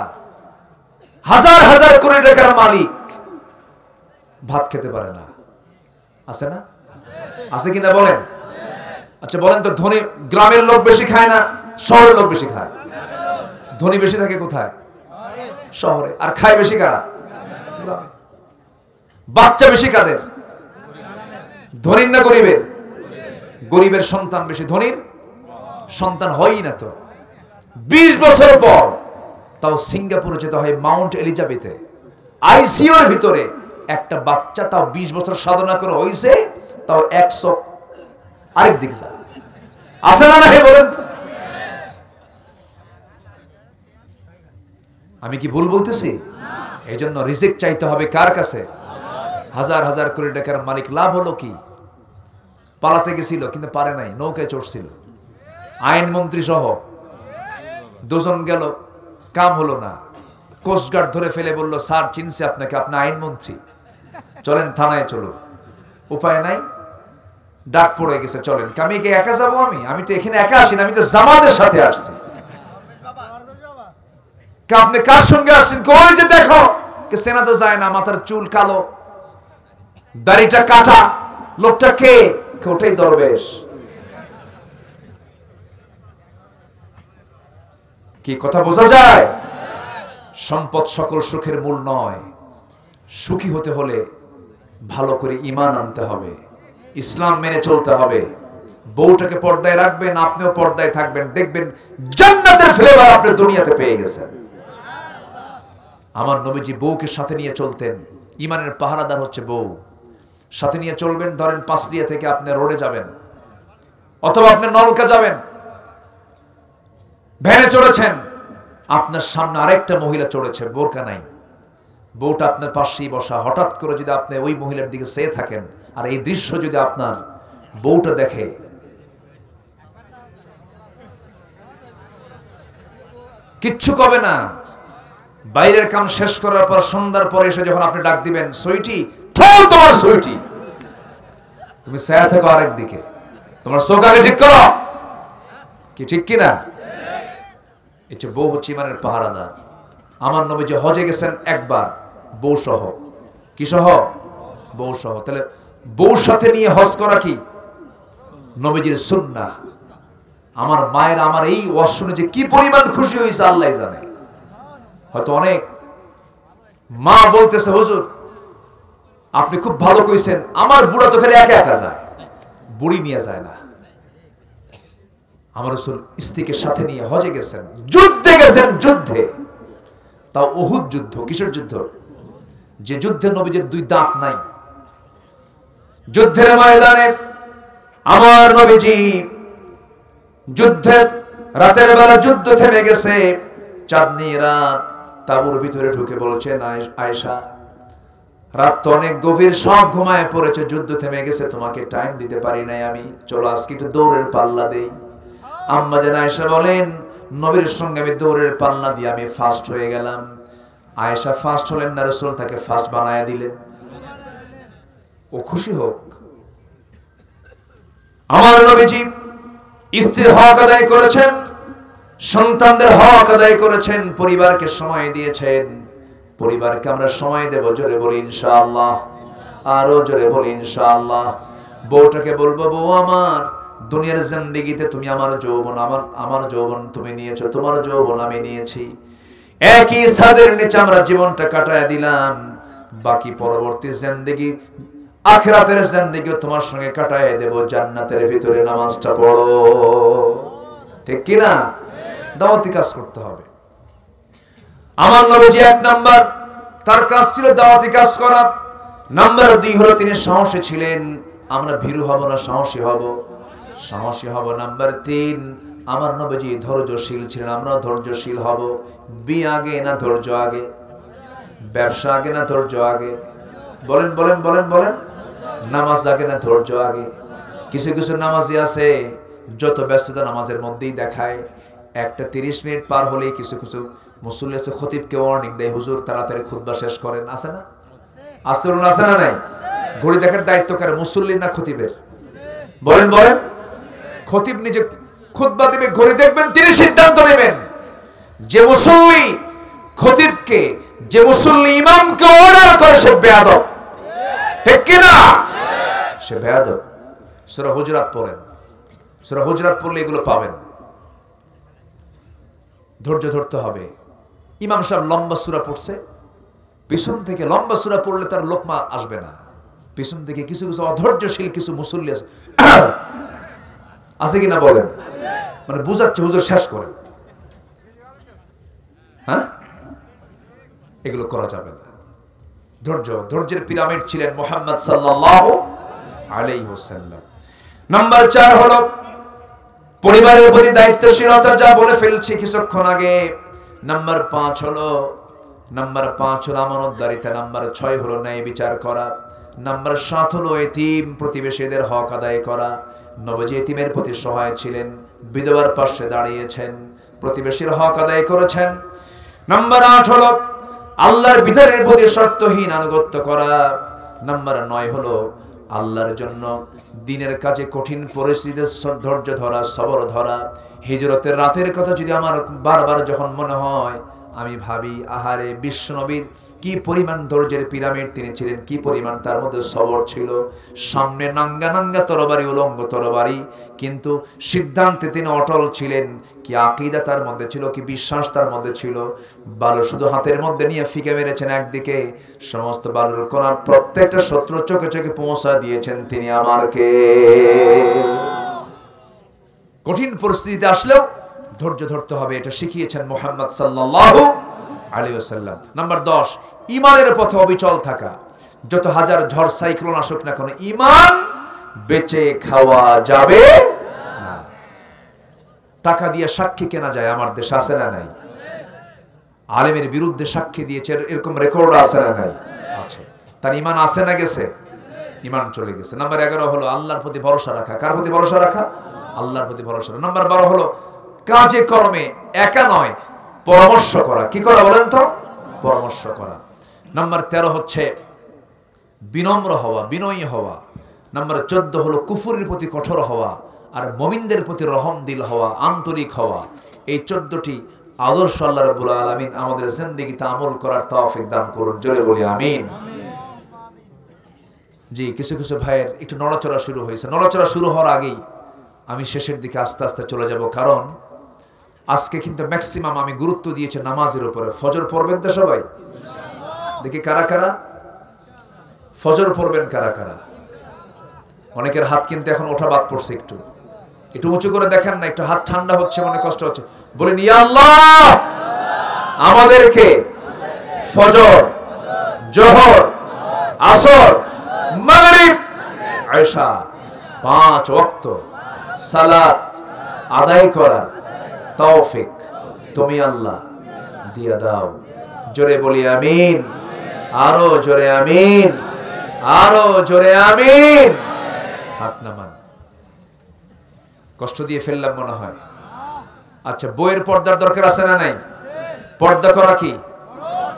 হাজার হাজার কোটি টাকার মালিক ভাত খেতে পারে না, আছে না? আছে কিনা বলেন? আচ্ছা বলেন তো, ধনী গ্রামের লোক বেশি খায় না শহরের লোক বেশি খায়? ধনী বেশি থাকে কোথায়? শহরে। আর খায় বেশি কারা? বাচ্চা বেশি কাদের? ধনীর না গরিবের? গরিবের সন্তান বেশি, ধনীর সন্তান হয়ই না তো। 20 বছর পর তাও সিঙ্গাপুরে যেতে হয়, মাউন্ট এলিজাবেথে আইসিইউর ভিতরে একটা বাচ্চা, তাও 20 বছর সাধনা করে হইছে, তাও 100 আরেক দিক যায়। আছে না নাই বলেন? আমি কি ভুল বলতেছি? এই জন্য রিজিক চাইতে হবে কার কাছে? হাজার হাজার কোটি টাকার মালিক। লাভ হলো কি? পালাতে গেছিল কিন্তু পারে নাই, নৌকায় চড়ছিল। আইনমন্ত্রী সহ দুজন গেল, কাম হলো না। কোস্টগার্ড ধরে ফেলে বলল, স্যার চিনছে আপনাকে, আপনি আইনমন্ত্রী, চলেন থানায় চলো। উপায় নাই, ডাক পড়ে গেছে, চলেন। আমি কি একা যাবো? আমি তো এখানে একা আসি না, আমি তো জামাতের সাথে আসছি। আপনি কার সঙ্গে আসছেন? ওই যে দেখো, সেনা তো যায় না, মাথার চুল কালো, দাড়িটা কাটা। লোকটা কে? ওটাই দরবেশ। কি কথা বোঝা যায়? সম্পদ সকল সুখের মূল নয়। সুখী হতে হলে ভালো করে ঈমান আনতে হবে, ইসলাম মেনে চলতে হবে। বউটাকে পর্দায় রাখবেন, আপনিও পর্দায় থাকবেন, দেখবেন জান্নাতের ফ্লেভার আপনি দুনিয়াতে পেয়ে গেছেন। আমার নবীজি বউকে সাথে নিয়ে চলতেন। ঈমানের পাহারাদার হচ্ছে বউ। সাথে নিয়ে চলবেন। ধরেন পাঁচলিয়া থেকে আপনি রোডে যাবেন, অথবা আপনি নলকা যাবেন, ভ্যানে চড়েছেন, আপনার সামনে আরেকটা মহিলা চড়েছে, বোরকা নাই, বউটা আপনার পাশেই বসা। হঠাৎ করে যদি আপনি ওই মহিলার দিকে চেয়ে থাকেন, আর এই দৃশ্য যদি আপনার বউটা দেখে, কিচ্ছু কবে না। বাইরের কাম শেষ করার পর সন্ধ্যার পরে এসে যখন আপনি ডাক দিবেন, সুইটি, তোমার সুইটি, তুমি চেয়ে থাকো আরেক দিকে, তোমার চোখ আগে ঠিক করো। কি ঠিক কিনা? এই বউ হচ্ছে ইমানের পাহারাদার। আমার নবীজি হজে গেছেন একবার বউ সহ। কি সহ? বউ সহ। তাহলে বউ সাথে নিয়ে হজ করা কি নবীজির সুন্নাহ। আমার মায়ের আমার এই ওয়াজ শুনে যে কি পরিমাণ খুশি হয়েছে আল্লাহ জানে। হয়তো অনেক মা বলতেছে, হুজুর আপনি খুব ভালো কইছেন, আমার বুড়া তো খালি একা একা যায়, বুড়ি নিয়ে যায় না। আমার রাসূল স্ত্রীকে সাথে নিয়ে হজে গেছেন, যুদ্ধে গেছেন, যুদ্ধে। তাও উহুদ যুদ্ধ। কিসের যুদ্ধ? যে যুদ্ধে নবীজির দুই দাঁত নাই। যুদ্ধের ময়দানে আমার নবীজি যুদ্ধে, রাতের বেলা যুদ্ধ থেমে গেছে, চাঁদনি রাত, তাঁবুর ভিতরে ঢুকে বলছেন, আয়েশা রাত তো অনেক গভীর, সব ঘুমায় পড়েছে, যুদ্ধ থেমে গেছে, তোমাকে টাইম দিতে পারি নাই আমি, চলো আজকে একটু দৌড়ের পাল্লা দেই। আম্মা জান আয়েশা বলেন, নবীর সঙ্গে আমি দৌড়ের পাল্লা দিয়ে আমি ফার্স্ট হয়ে গেলাম। আয়েশা ফার্স্ট হলেন না, রাসূল তাকে ফার্স্ট বানায় দিলেন। ও খুশি হোক। আমার নবীজি স্ত্রীর হক আদায় করেছেন, সন্তানদের হক আদায় করেছেন, পরিবারকে সময় দিয়েছেন। পরিবারকে আমরা সময় দেব, জোরে বলি ইনশাআল্লাহ, আরো জোরে বলি ইনশাআল্লাহ। বউটাকে বলবো, বউ আমার, দুনিয়ার জিন্দেগিতে তুমি আমার যৌবন, আমার যৌবন তুমি নিয়েছো, তোমার যৌবন আমি নিয়েছি, একই ছাদের নিচে আমরা জীবনটা কাটায় দিলাম, বাকি পরবর্তী জিন্দেগি আখিরাতের জিন্দেগিও তোমার সঙ্গে কাটায় দেব, জান্নাতের ভিতরে নামাজটা পড়ো। ঠিক কি না? দাওয়াতি কাজ করতে হবে। আমার নবীজি এক নাম্বার তার কাজ ছিল দাওয়াতি কাজ করা। নাম্বার 2 হলো তিনি সাহসী ছিলেন। আমরা ভীরু হব না, সাহসী হব, সাহসী হব। নাম্বার 3 আমার নবীজি ধৈর্যশীল ছিলেন, আমরাও ধৈর্যশীল হব। বিয়ে আগে না ধৈর্য আগে? ব্যবসা আগে না ধৈর্য আগে? বলেন বলেন বলেন বলেন। নামাজ আগে না ধৈর্য আগে? কিছু কিছু নামাজি আছে যত ব্যস্ততা নামাজের মধ্যেই দেখায়, একটা 30 মিনিট পার হলেই কিছু কিছু মুসল্লি আছে খতিবকে ওয়ার্নিং দেয়, হুজুর তাড়াতাড়ি খুতবা শেষ করেন। আছে না? আসতে বলুন, আছে না নাই? ঘড়ি দেখার দায়িত্ব কার, মুসল্লির না খতিবের? বলেন বলেন। খতিব নিজে খুতবা দিবে, ঘড়ি দেখবেন, তিনি সিদ্ধান্ত নেবেন। যে মুসল্লি খতিবকে, যে মুসল্লি ইমামকে অর্ডার করে, সে বেয়াদব। ঠিক কি না? সে বেয়াদব। সূরা হুজুরাত পড়েন, সূরা হুজুরাত পড়লে এগুলো পাবেন। ধৈর্য ধরতে হবে। ইমাম সাহেব লম্বা সূরা পড়ছে, পিছন থেকে লম্বা সূরা পড়লে তার লোকমা আসবে না। পিছন থেকে কিছু কিছু অধৈর্যশীল কিছু মুসল্লি আছে, আছে কিনা বলেন? মানে বুঝাচ্ছে হুজুর শেষ করেন। হ্যাঁ, এগুলো করা যাবে না। ধৈর্য, ধৈর্যের পিরামিড ছিলেন মুহাম্মদ সাল্লাল্লাহু আলাইহি ওয়াসাল্লাম। নাম্বার 4 হলো পরিবারের প্রতি দায়িত্বশীলতা, যা বলে ফেলছি কিছুক্ষণ আগে। নাম্বার 5 হলো আমানতদারিতা। নাম্বার 6 হলো ন্যায় বিচার করা। নাম্বার 7 হলো এতিম প্রতিবেশীদের হক আদায় করা। নবীজি এতিমের প্রতি সহায় ছিলেন, বিধবার পাশে দাঁড়িয়েছেন, প্রতিবেশীর হক আদায় করেছেন। নাম্বার 8 হলো আল্লাহর বিধানের প্রতি শর্তহীন আনুগত্য করা। নাম্বার 9 হলো আল্লাহর জন্য দিনের কাজে কঠিন পরিস্থিতিতে ধৈর্য ধরা, সবর ধরা। হিজরতের রাতের কথা যদি আমার বারবার যখন মনে হয়, আমি ভাবি, আহারে বিশ্বনবীর কি পরিমাণ ধৈর্যের পিরামিড তিনি ছিলেন, কি পরিমাণ তার মধ্যে সবর ছিল। সামনে নাঙ্গা নাঙ্গা তরবারি, উলঙ্গ তরবারি, কিন্তু সিদ্ধান্তে তিনি অটল ছিলেন। কি আকীদা তার মধ্যে ছিল, কি বিশ্বাস তার মধ্যে ছিল। বালু শুধু হাতের মধ্যে নিয়ে ফিকে মেরেছেন একদিকে, সমস্ত বালুর কণা প্রত্যেকটা শত্রু চোখে চোখে পৌঁছা দিয়েছেন তিনি আমারকে। কঠিন পরিস্থিতিতে আসলেও ধৈর্য ধরতে হবে, এটা শিখিয়েছেন মুহাম্মদ সাল্লাল্লাহু আলাইহি ওয়াসাল্লাম। নাম্বার 10 ঈমানের পথে অবিচল থাকা। যত হাজার ঝড় সাইক্লোন আসুক না কেন, ঈমান বেচে খাওয়া যাবে না। টাকা দিয়ে সাক্ষী কেনা যায়, আমার দেশে আছে না নাই? আলেমের বিরুদ্ধে সাক্ষী দিয়েছে, এরকম রেকর্ড আছে না নাই? আছে। তার ঈমান আছে না গেছে? ঈমান চলে গেছে। নাম্বার 11 হলো আল্লাহর প্রতি ভরসা রাখা। কার প্রতি ভরসা রাখা? আল্লাহর প্রতি ভরসা রাখা। নাম্বার 12 হলো কাজে কর্মে একা নয়, পরামর্শ করা। কি করা বলেন তো? পরামর্শ করা। নাম্বার 13 হচ্ছে বিনম্র হওয়া, বিনয়ী হওয়া। নাম্বার 14 হলো কুফরের প্রতি কঠোর হওয়া, আর মুমিনদের প্রতি রহম দিল হওয়া, আন্তরিক হওয়া। এই 14টি আদর্শ আল্লাহ রাব্বুল আলামিন আমাদের জিন্দেগিতে আমল করার তৌফিক দান করুন, জোরে বলি আমিন। জি, কিছু কিছু ভাইয়ের একটু নড়াচড়া শুরু হয়েছে। নড়াচড়া শুরু হওয়ার আগেই আমি শেষের দিকে আস্তে আস্তে চলে যাব, কারণ আজকে কিন্তু ম্যাক্সিমাম আমি গুরুত্ব দিয়েছি নামাজের উপরে। ফজর পড়বেন তো সবাই? দেখি কারা কারা ফজর পড়বেন, কারা কারা? অনেকের হাত কিন্তু এখন ওঠা বাদ পড়ছে। একটু একটু উঁচু করে দেখেন না, একটু হাত ঠান্ডা হচ্ছে, মনে কষ্ট হচ্ছে। বলেন ইয়া আল্লাহ, আমাদেরকে ফজর, জোহর, আসর, মাগরিব, ইশা 5 ওয়াক্ত সালাত আদায় করার তৌফিক তুমি আল্লাহ দিয়া দাও, জোরে বলি আমিন। আরো জোরে আমিন, আরো জোরে আমিন। হাত নামান। কষ্ট দিয়ে ফেললাম মনে হয়। আচ্ছা, বইয়ের পর্দার দরকার আছে না নাই? পর্দা করা কি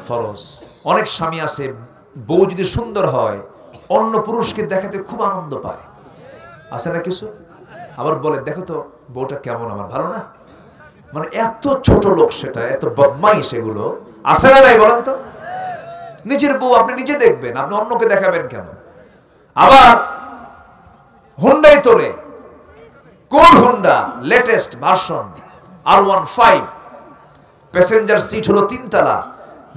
ফরজ। অনেক স্বামী আছে, বউ যদি সুন্দর হয় অন্য পুরুষকে দেখাতে খুব আনন্দ পায়, আছে না কিছু? আবার বলে দেখো তো বউটা কেমন, আমার ভালো না। মানে এত ছোট লোক সেটা, এত বদমাইশ এগুলো আছে না নাই বলেন তো? নিজের বউ আপনি নিজে দেখবেন, আপনি অন্যকে দেখাবেন কেন? আবার হুন্ডাই তোলে, কোন Honda? Latest version R15, passenger seat হলো 3 তলা,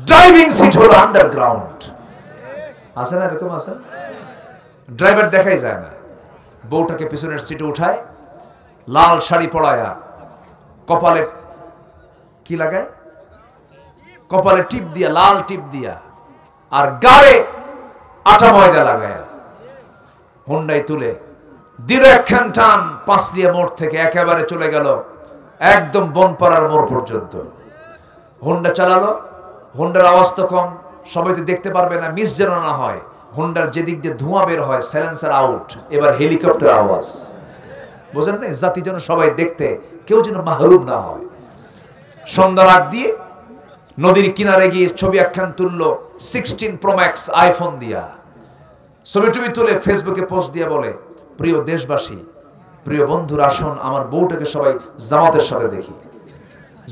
ড্রাইভিং সিট হলো আন্ডারগ্রাউন্ড। আছে না এরকম? আছে। ড্রাইভার দেখাই যায় না, বউটাকে পিছনের সিটে উঠায়, লাল শাড়ি পরায়া, কপালে কি লাগায়? কপালে টিপ দিয়া, লাল টিপ দিয়া, আর গাড়ে আটা ময়দা লাগায়া হুন্ডাই তুলে দিল একখান টান, পাঁচলিয়া মোড় থেকে একেবারে চলে গেল একদম বনপাড়ার মোড় পর্যন্ত। হুন্ডা চালালো, হুন্ডার আওয়াজ তো কম, সবাই তো দেখতে পারবে না, মিস যেন না হয়। হুন্ডার যেদিক দিয়ে ধোঁয়া বের হয়, সাইলেন্সার আউট, এবার হেলিকপ্টার আওয়াজ। বোঝেন না? জাতি যেন সবাই দেখতে, কেউ যেন মাহরুম না হয়। সন্ধ্যার আগ দিয়ে নদীর কিনারে গিয়ে ছবি একখান তুললো 16 Pro Max আইফোন দিয়া, ছবি টবি তুলে ফেসবুকে পোস্ট দিয়ে বলে, প্রিয় দেশবাসী, প্রিয় বন্ধুরা, আসুন আমার বউটাকে সবাই জামাতের সাথে দেখি।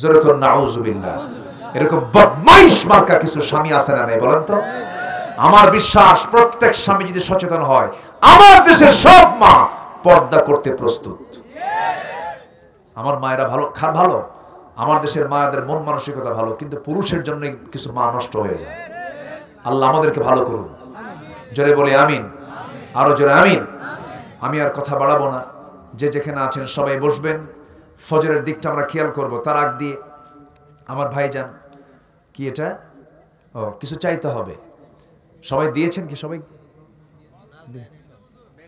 জোরে করুন নাউজুবিল্লাহ। এরকম বদমাইশ মার্কা কিছু স্বামী আছে না নাই বলেন তো? আমার বিশ্বাস প্রত্যেক স্বামী যদি সচেতন হয়, আমার দেশের সব মা পর্দা করতে প্রস্তুত। আমার মায়েরা ভালো, ভালো, আমার দেশের মায়েদের মন মানসিকতা ভালো, কিন্তু পুরুষের জন্য কিছু মা নষ্ট হয়ে যায়। আল্লাহ আমাদেরকে ভালো করুন, জোরে বলে আমিন। আরো জোরে আমিন। আমি আর কথা বাড়াবো না, যে যেখানে আছেন সবাই বসবেন। ফজরের দিকটা আমরা খেয়াল করব। তার আগ দিয়ে আমার ভাইজান, কি এটা? ও, কিছু চাইতে হবে। সবাই দিয়েছেন কি? সবাই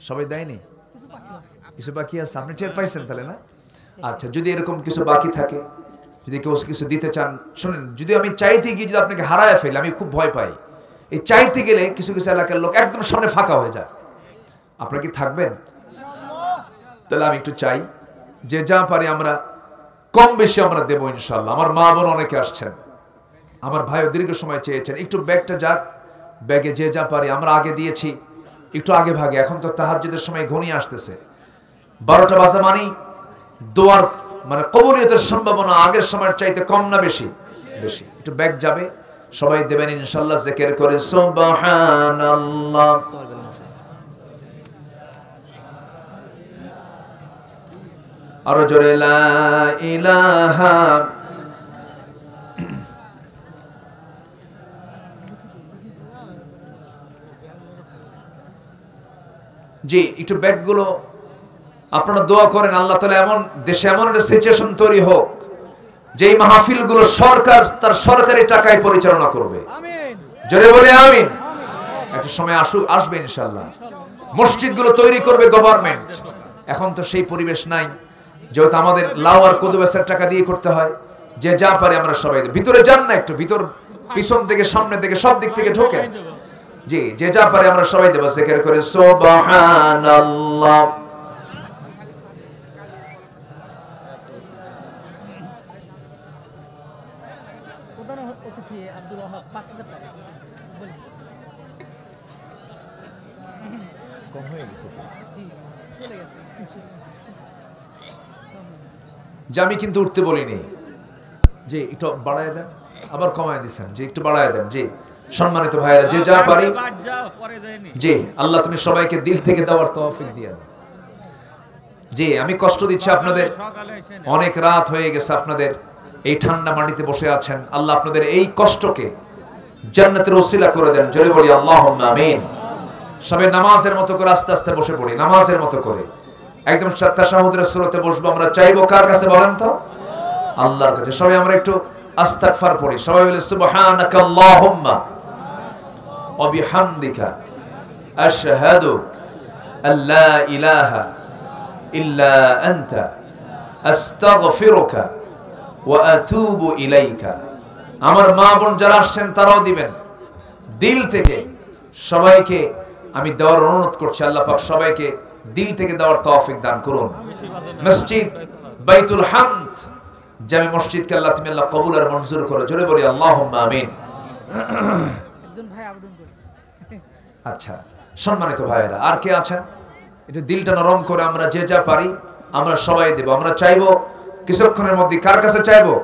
সবাই দেয়নি, কিছু বাকি আছে। আপনি টের পাইছেন তাহলে না? আচ্ছা, যদি এরকম কিছু বাকি থাকে, যদি কেউ কিছু দিতে চান, শোনেন, যদি আমি চাইতে গিয়ে যদি আপনাকে হারায় ফেলি, আমি খুব ভয় পাই। এই চাইতে গেলে কিছু কিছু এলাকার লোক একদম সামনে ফাঁকা হয়ে যায়। আপনারা কি থাকবেন? তাহলে আমি একটু চাই, যে যা পারি আমরা কম বেশি আমরা দেবো ইনশাল্লাহ। আমার মা বোন অনেকে আসছেন, আমার ভাইও দীর্ঘ সময় চেয়েছেন। একটু ব্যাগটা যাক, ব্যাগে যে যা পারি আমরা আগে দিয়েছি, একটু আগে ভাগে। এখন তো তাহাজ্জুদের সময় ঘনিয়ে আসতেছে, 12টা বাজা মানেই দোয়ার মানে কবুলিয়তের সম্ভাবনা আগের সময়ের চাইতে কম না বেশি? বেশি। একটু ব্যাগ যাবে, সবাই দেবেন ইনশাল্লাহ। জিকির করে সুবহানাল্লাহ। আরো জোরে লা ইলাহা। জি, একটু ব্যাগগুলো আপনারা দোয়া করেন, আল্লাহ তাআলা এমন দেশে এমন একটা সিচুয়েশন তৈরি হোক, যেই মাহফিলগুলো সরকার তার সরকারি টাকায় পরিচালনা করবে। জোরে বলে আমিন। একটা সময় আসবে ইনশাআল্লাহ, মসজিদগুলো তৈরি করবে গভর্নমেন্ট। এখন তো সেই পরিবেশ নাই, যেহেতু আমাদের লাউ আর কদু বেচার টাকা দিয়ে করতে হয়। যে যা পারে আমরা সবাই ভিতরে যান না, একটু ভিতর, পিছন থেকে সামনে থেকে সব দিক থেকে ঢোকেন। জি, যে যা পারে আমরা সবাই দেব। জিকির করে সুবহানাল্লাহ। প্রধান অতিথি আব্দুল ওয়াহাব 5000 টাকা কম হয়ে গেছে। জি, চলে গেছে। যে আমি কিন্তু উঠতে বলিনি, জি একটু বাড়ায় দেন, আবার কমায় দিচ্ছেন, জি একটু বাড়ায় দেন। জি সম্মানিত ভাইরা, যে যা পারি, জি আল্লাহ তুমি সবাইকে দিল থেকে দেওয়ার তৌফিক দিয়ে দাও। জি আমি কষ্ট দিচ্ছি আপনাদের, অনেক রাত হয়ে গেছে, আপনাদের এই ঠান্ডা মাটিতে বসে আছেন, আল্লাহ আপনাদের এই কষ্টকে জান্নাতের ওসিলা করে দেন। জোরে বলি আল্লাহুম্মা আমিন। সবাই নামাজের মতো করে আস্তে আস্তে বসে পড়ি, নামাজের মতো করে একদম তাশাহুদের সূরাতে বসবো। আমরা চাইবো কার কাছে বলেন তো? আল্লাহর কাছে। সবাই আমরা একটু আস্তাগফার পড়ি, সবাই বলে সুবহানাকা আল্লাহুম্মা ওয়া বিহামদিকা আশহাদু আল্লা ইলাহা ইল্লা আনতা আস্তাগফিরুকা ওয়া আতুবু ইলাইকা। আমার মা বোন যারা আসছেন তারাও দিবেন দিল থেকে। সবাইকে আমি দেওয়ার অনুরোধ করছি, আল্লাহ পাক সবাইকে দিল থেকে দেওয়ার তৌফিক দান করুন। মসজিদ বাইতুল হামদ জামে মসজিদকে আল্লাহ তুমি আল্লাহ কবুল আর মঞ্জুর করো। জোরে বলি আল্লাহুম্মা আমিন। একজন ভাই আবেদন করছে। আচ্ছা সম্মানিত ভাইয়েরা, আর কে আছেন? একটু দিলটা নরম করে আমরা যে যা পারি আমরা সবাই দেব। আমরা চাইবো কিছুক্ষণের মধ্যে, কার কাছে চাইবো?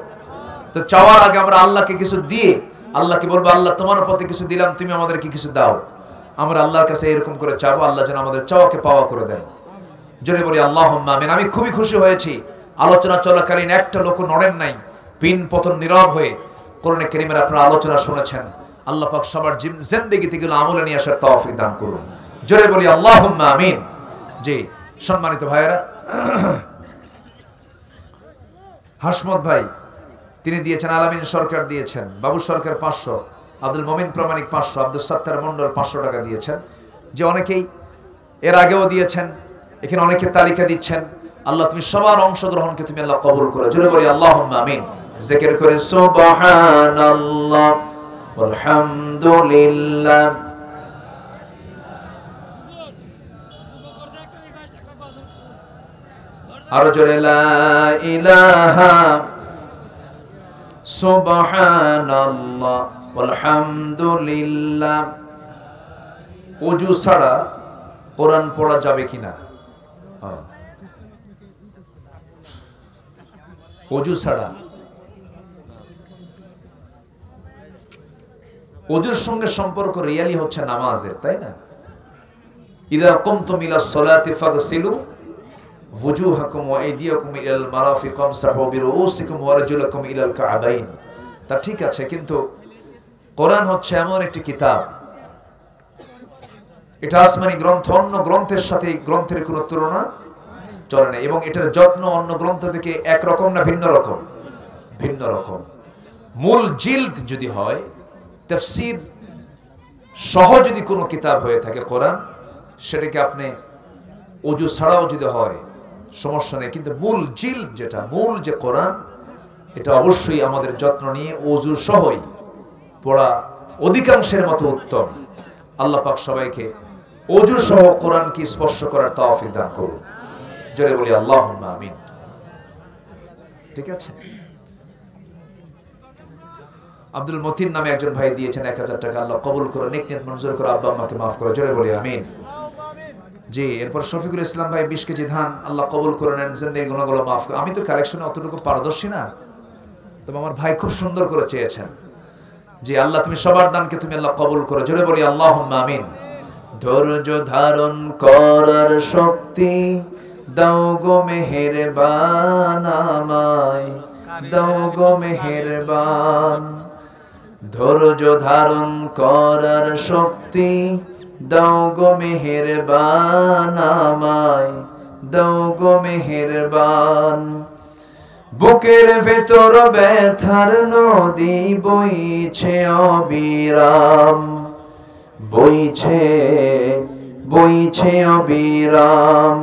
তো চাওয়ার আগে আমরা আল্লাহকে কিছু দিয়ে আল্লাহকে বলবো, আল্লাহ তোমার পথে কিছু দিলাম, তুমি আমাদেরকে কিছু দাও। আমরা আল্লাহর কাছে এরকম করে চাবো, আল্লাহ যেন আমাদের চাওয়াকে পাওয়া করে দেন। জোরে বলি আল্লাহুম্মা আমিন। আমি খুবই খুশি হয়েছি, আলোচনা চলাকালীন একটা লোক নড়েন নাই, পিন পতন নীরব হয়ে কোরআনে কারীমের আপনারা আলোচনা শুনেছেন। আল্লাহ পাক সবার জিন্দেগিতে গুলো আমলে নিয়ে আসার তৌফিক দান করুন। জোরে বলি আল্লাহুম্মা আমিন। জি সম্মানিত ভাইয়েরা, হাসমত ভাই তিনি দিয়েছেন, আলামিন সরকার দিয়েছেন, বাবু সরকার 500, আব্দুল মমিন প্রামাণিক 500, আব্দুল সত্তার মন্ডল 500 টাকা দিয়েছেন। যে অনেকেই এর আগেও দিয়েছেন, এখানে অনেকে তালিকা দিচ্ছেন। আল্লাহ তুমি সবার অংশগ্রহণকে তুমি আল্লাহ কবুল করো। জোরে বলি আল্লাহুম্মা আমিন। জিকির করে সুবহানাল্লাহ আলহামদুলিল্লাহ। আরো জোরে লা ইলাহা সুবহানাল্লাহ আলহামদুলিল্লাহ। ওযু ছাড়া কোরআন পড়া যাবে কিনা? ওযু ছাড়া, ওযুর সঙ্গে সম্পর্ক রিয়ালি হচ্ছে নামাজের, তাই না? ইযা কুমতুম ইলাস সালাতি ফাগসিলু ওযুহাকুম ওয়া আইদিয়াকুম ইলাল মারাফিক ওয়ামসাহু বিরুউসিকুম ওয়া আরজুলাকুম ইলাল কা'বাইন। তা ঠিক আছে, কিন্তু কোরআন হচ্ছে এমন একটি কিতাব, এটা আসমানি গ্রন্থ, অন্য গ্রন্থের সাথে গ্রন্থের কোনো তুলনা চলে না। এবং এটার যত্ন অন্য গ্রন্থ থেকে একরকম না ভিন্ন রকম? ভিন্ন রকম। মূল জিলদ যদি হয়, তাফসীর সহ যদি কোনো কিতাব হয়ে থাকে কোরআন, সেটাকে আপনি ওযু ছাড়াও যদি হয় সমস্যা নেই, কিন্তু মূল জিলদ যেটা, মূল যে কোরআন, এটা অবশ্যই আমাদের যত্ন নিয়ে ওযু সহই পড়া অধিকাংশের মতো উত্তম। আল্লাহ পাক সবাইকে ওযু সহ কোরআনকে স্পর্শ করার তৌফিক দান করুন। জোরে বলি আল্লাহুম্মা আমিন। ঠিক আছে। আব্দুল মতিন নামে একজন ভাই দিয়েছেন 1000 টাকা, আল্লাহ কবুল করে, নেক নিয়ত মঞ্জুর করে, আব্বা আম্মাকে মাফ করে। জোরে বলি আমিন। জি এরপর শফিকুল ইসলাম ভাই 20 কেজি ধান, আল্লাহ কবুল করে নেন, জিন্দেগির গুনাহগুলো মাফ করে। আমি তো কালেকশনে অতটুকু পারদর্শী না, তবে আমার ভাই খুব সুন্দর করে চেয়েছেন। জি আল্লাহ তুমি সবার দানকে তুমি আল্লাহ কবুল করো। জোরে বলি আল্লাহুম্মা আমিন। ধৈর্য ধারণ করার শক্তি দাও গো মেহেরবান আমায়, দাও গো মেহেরবান। ধৈর্য ধারণ করার শক্তি দাও গো মেহেরবান আমায়, দাও গো মেহেরবান। বুকের ভেতর ব্যথার নদী বইছে অবিরাম, বইছে বইছে অবিরাম।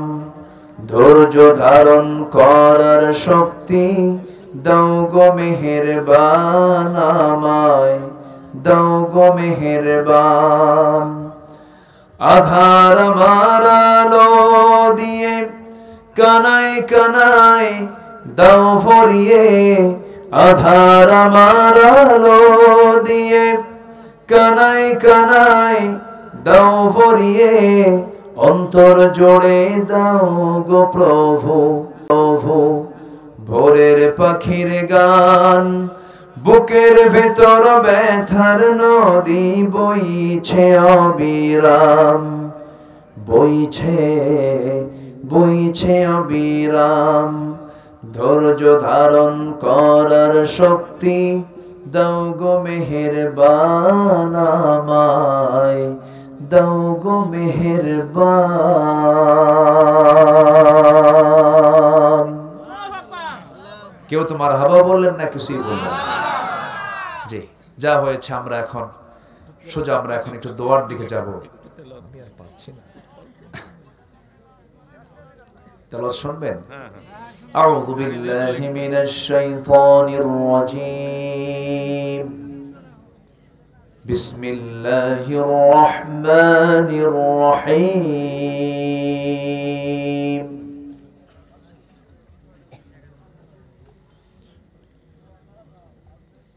ধৈর্য ধারণ করার শক্তি দাও গো মেহেরবান আমায়, দাও গো মেহেরবান। আধার আমার আলো দিয়ে কানায় কানায় দাও ভরিয়ে, আধার আমার আলো দিয়ে কানায় কানায় দাও ভরিয়ে। অন্তর জোড়ে দাও গো প্রভু, প্রভু ভোরের পাখির গান, বুকের ভেতর ব্যথার নদী বইছে অবিরাম, বইছে বইছে অবিরাম। ধৈর্য ধারণ করার শক্তি দাও গো মেহেরবান আমায়, দাও গো মেহেরবান। কেউ তো মারহাবা বললেন না, কিছুই বললেন না। জি, যা হয়েছে আমরা এখন সোজা আমরা এখন একটু দোয়ার দিকে যাব। তেলাওয়াত শুনবেন? আউযু বিল্লাহি মিনাশ শাইতানির রাজীম। বিসমিল্লাহির রহমানির রহিম।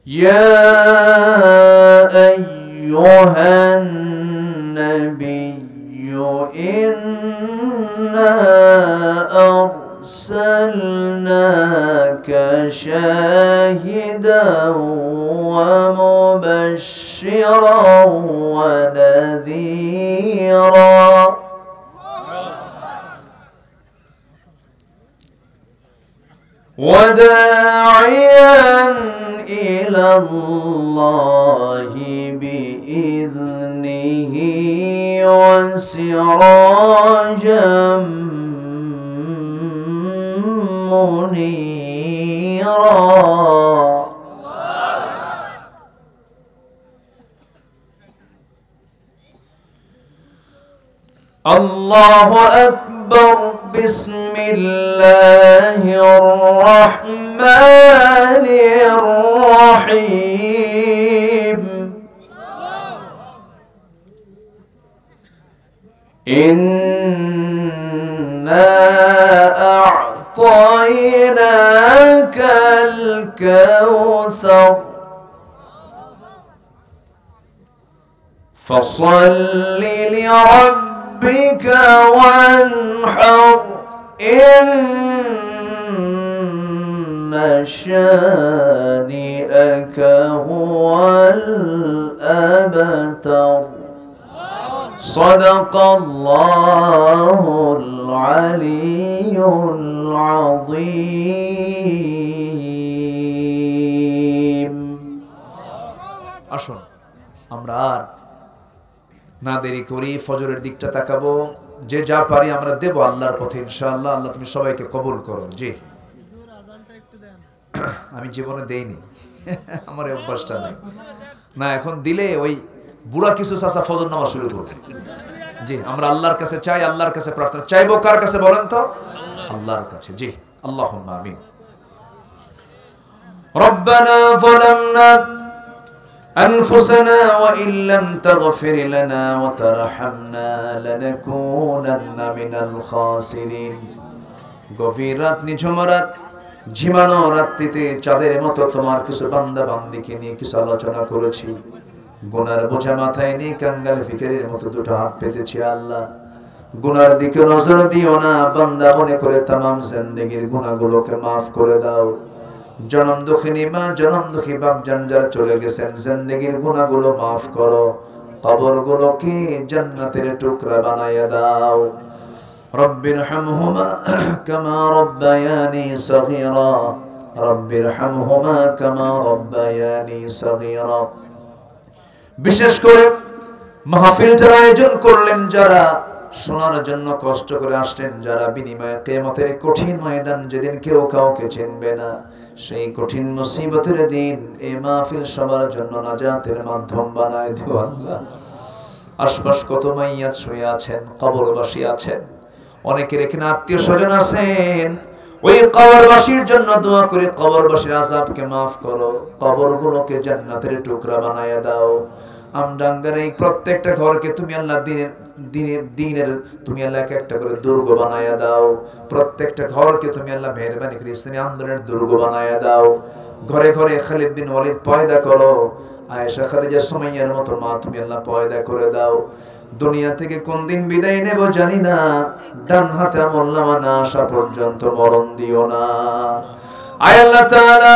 ইয়া আইয়ুহান নাবিয়্যু ইন্না আরসালনাকা শাহিদান ওয়া মুবাশশিরান ওয়া নাযীরা وداعيا إلى الله بإذنه وسراجا منيرا. الله أكبر. بسم الله الرحمن الرحيم. إنا أعطيناك الكوثر فصل لربك وانحر إن شانئك هو الأبتر. صدق الله العلي العظيم. আসুন আমরা আর না দেরি করি, ফজরের দিকটা তাকাবো। যে যা পারি আমরা দেব আল্লাহর পথে ইনশাআল্লাহ। আল্লাহ তুমি সবাইকে কবুল করো। জি, আমি জীবনে দেইনি, আমার এই অভ্যাসটা নেই না। এখন দিলে ওই বুড়া কিছু চাচা ফজর নামাজ শুরু করবে। জি, আমরা আল্লাহর কাছে চাই, আল্লাহর কাছে প্রার্থনা চাইবো। কার কাছে বলেন তো? আল্লাহর কাছে। জি, আল্লাহুম্মা আমিন। রব্বানা যালামনা أنفسنا وإن لم تغفر لنا وترحمنا لنكونن من الخاسرين. গভীর রাত, নিঝুম রাত, ঝিমানো রাত্রিতে চাঁদের মতো তোমার কিছু বান্দা বান্দিকে নিয়ে কিছু আলোচনা করেছি। গুনার বোঝা মাথায় নিয়ে কাঙ্গাল ফিকিরের মতো দুটো হাত পেতেছি। আল্লাহ, গুনার দিকে নজর দিও না, বান্দা মনে করে তামাম জিন্দেগির গুনাহগুলোকে মাফ করে দাও। জনম দুঃখিনী মা, জনম দুঃখী বাপজান যারা চলে গেছেন, জিন্দেগির গুনাহগুলো মাফ করো, কবরগুলোকে জান্নাতের টুকরা বানায়া দাও। রব্বিরহামহুমা কামা রব্বায়ানি সগীরা, রব্বিরহামহুমা কামা রব্বায়ানি সগীরা। বিশেষ করে মাহফিলটার আয়োজন করলেন যারা, শোনার জন্য কষ্ট করে আসলেন যারা, বিনিময়ে কিয়ামতের কঠিন ময়দান যেদিন কেউ কাউকে চিনবে না, সেই কঠিন মুসিবতের দিন এই মাহফিল সবার জন্য নাজাতের মাধ্যম বানায় দিও আল্লাহ। আশপাশ কত মাইয়াত শুয়ে আছেন, কবরবাসী আছেন, অনেকের এখানে আত্মীয় স্বজন আছেন। ওই কবরবাসীর জন্য দোয়া করে কবরবাসীর আযাবকে মাফ করো, কবরগুলোকে জান্নাতের টুকরা বানায় দাও। আমডাঙ্গার এই প্রত্যেকটা ঘরকে তুমি আল্লাহ দিনের তুমি আল্লাহ একটা করে দুর্গ বানায়া দাও। প্রত্যেকটা ঘরকে তুমি আল্লাহ মেহেরবানি করে ইসলামী আন্দোলনের দুর্গ বানায়া দাও। ঘরে ঘরে খালিদ বিন ওয়ালিদ পয়দা করো, আয়েশা খাদিজা সুমাইয়ার মতো মা তুমি আল্লাহ পয়দা করে দাও। দুনিয়া থেকে কোন দিন বিদায় নেব জানি না, ডান হাতে আমল নামা না আসা পর্যন্ত মরণ দিও না। আয় আল্লাহ তাআলা,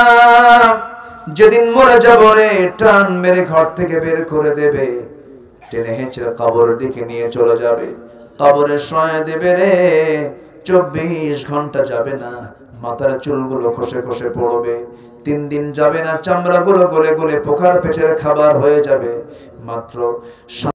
যেদিন মরে যাব রে, টান মেরে ঘর থেকে বের করে দেবে, টেনে হেঁচড়ে কবরের দিকে নিয়ে চলে যাবে, কবরে শোয়া দেবে রে। 24 ঘন্টা যাবে না, মাথার চুলগুলো খসে খসে পড়বে। 3 দিন যাবে না, চামড়াগুলো গলে গলে পোকার পেটের খাবার হয়ে যাবে। মাত্র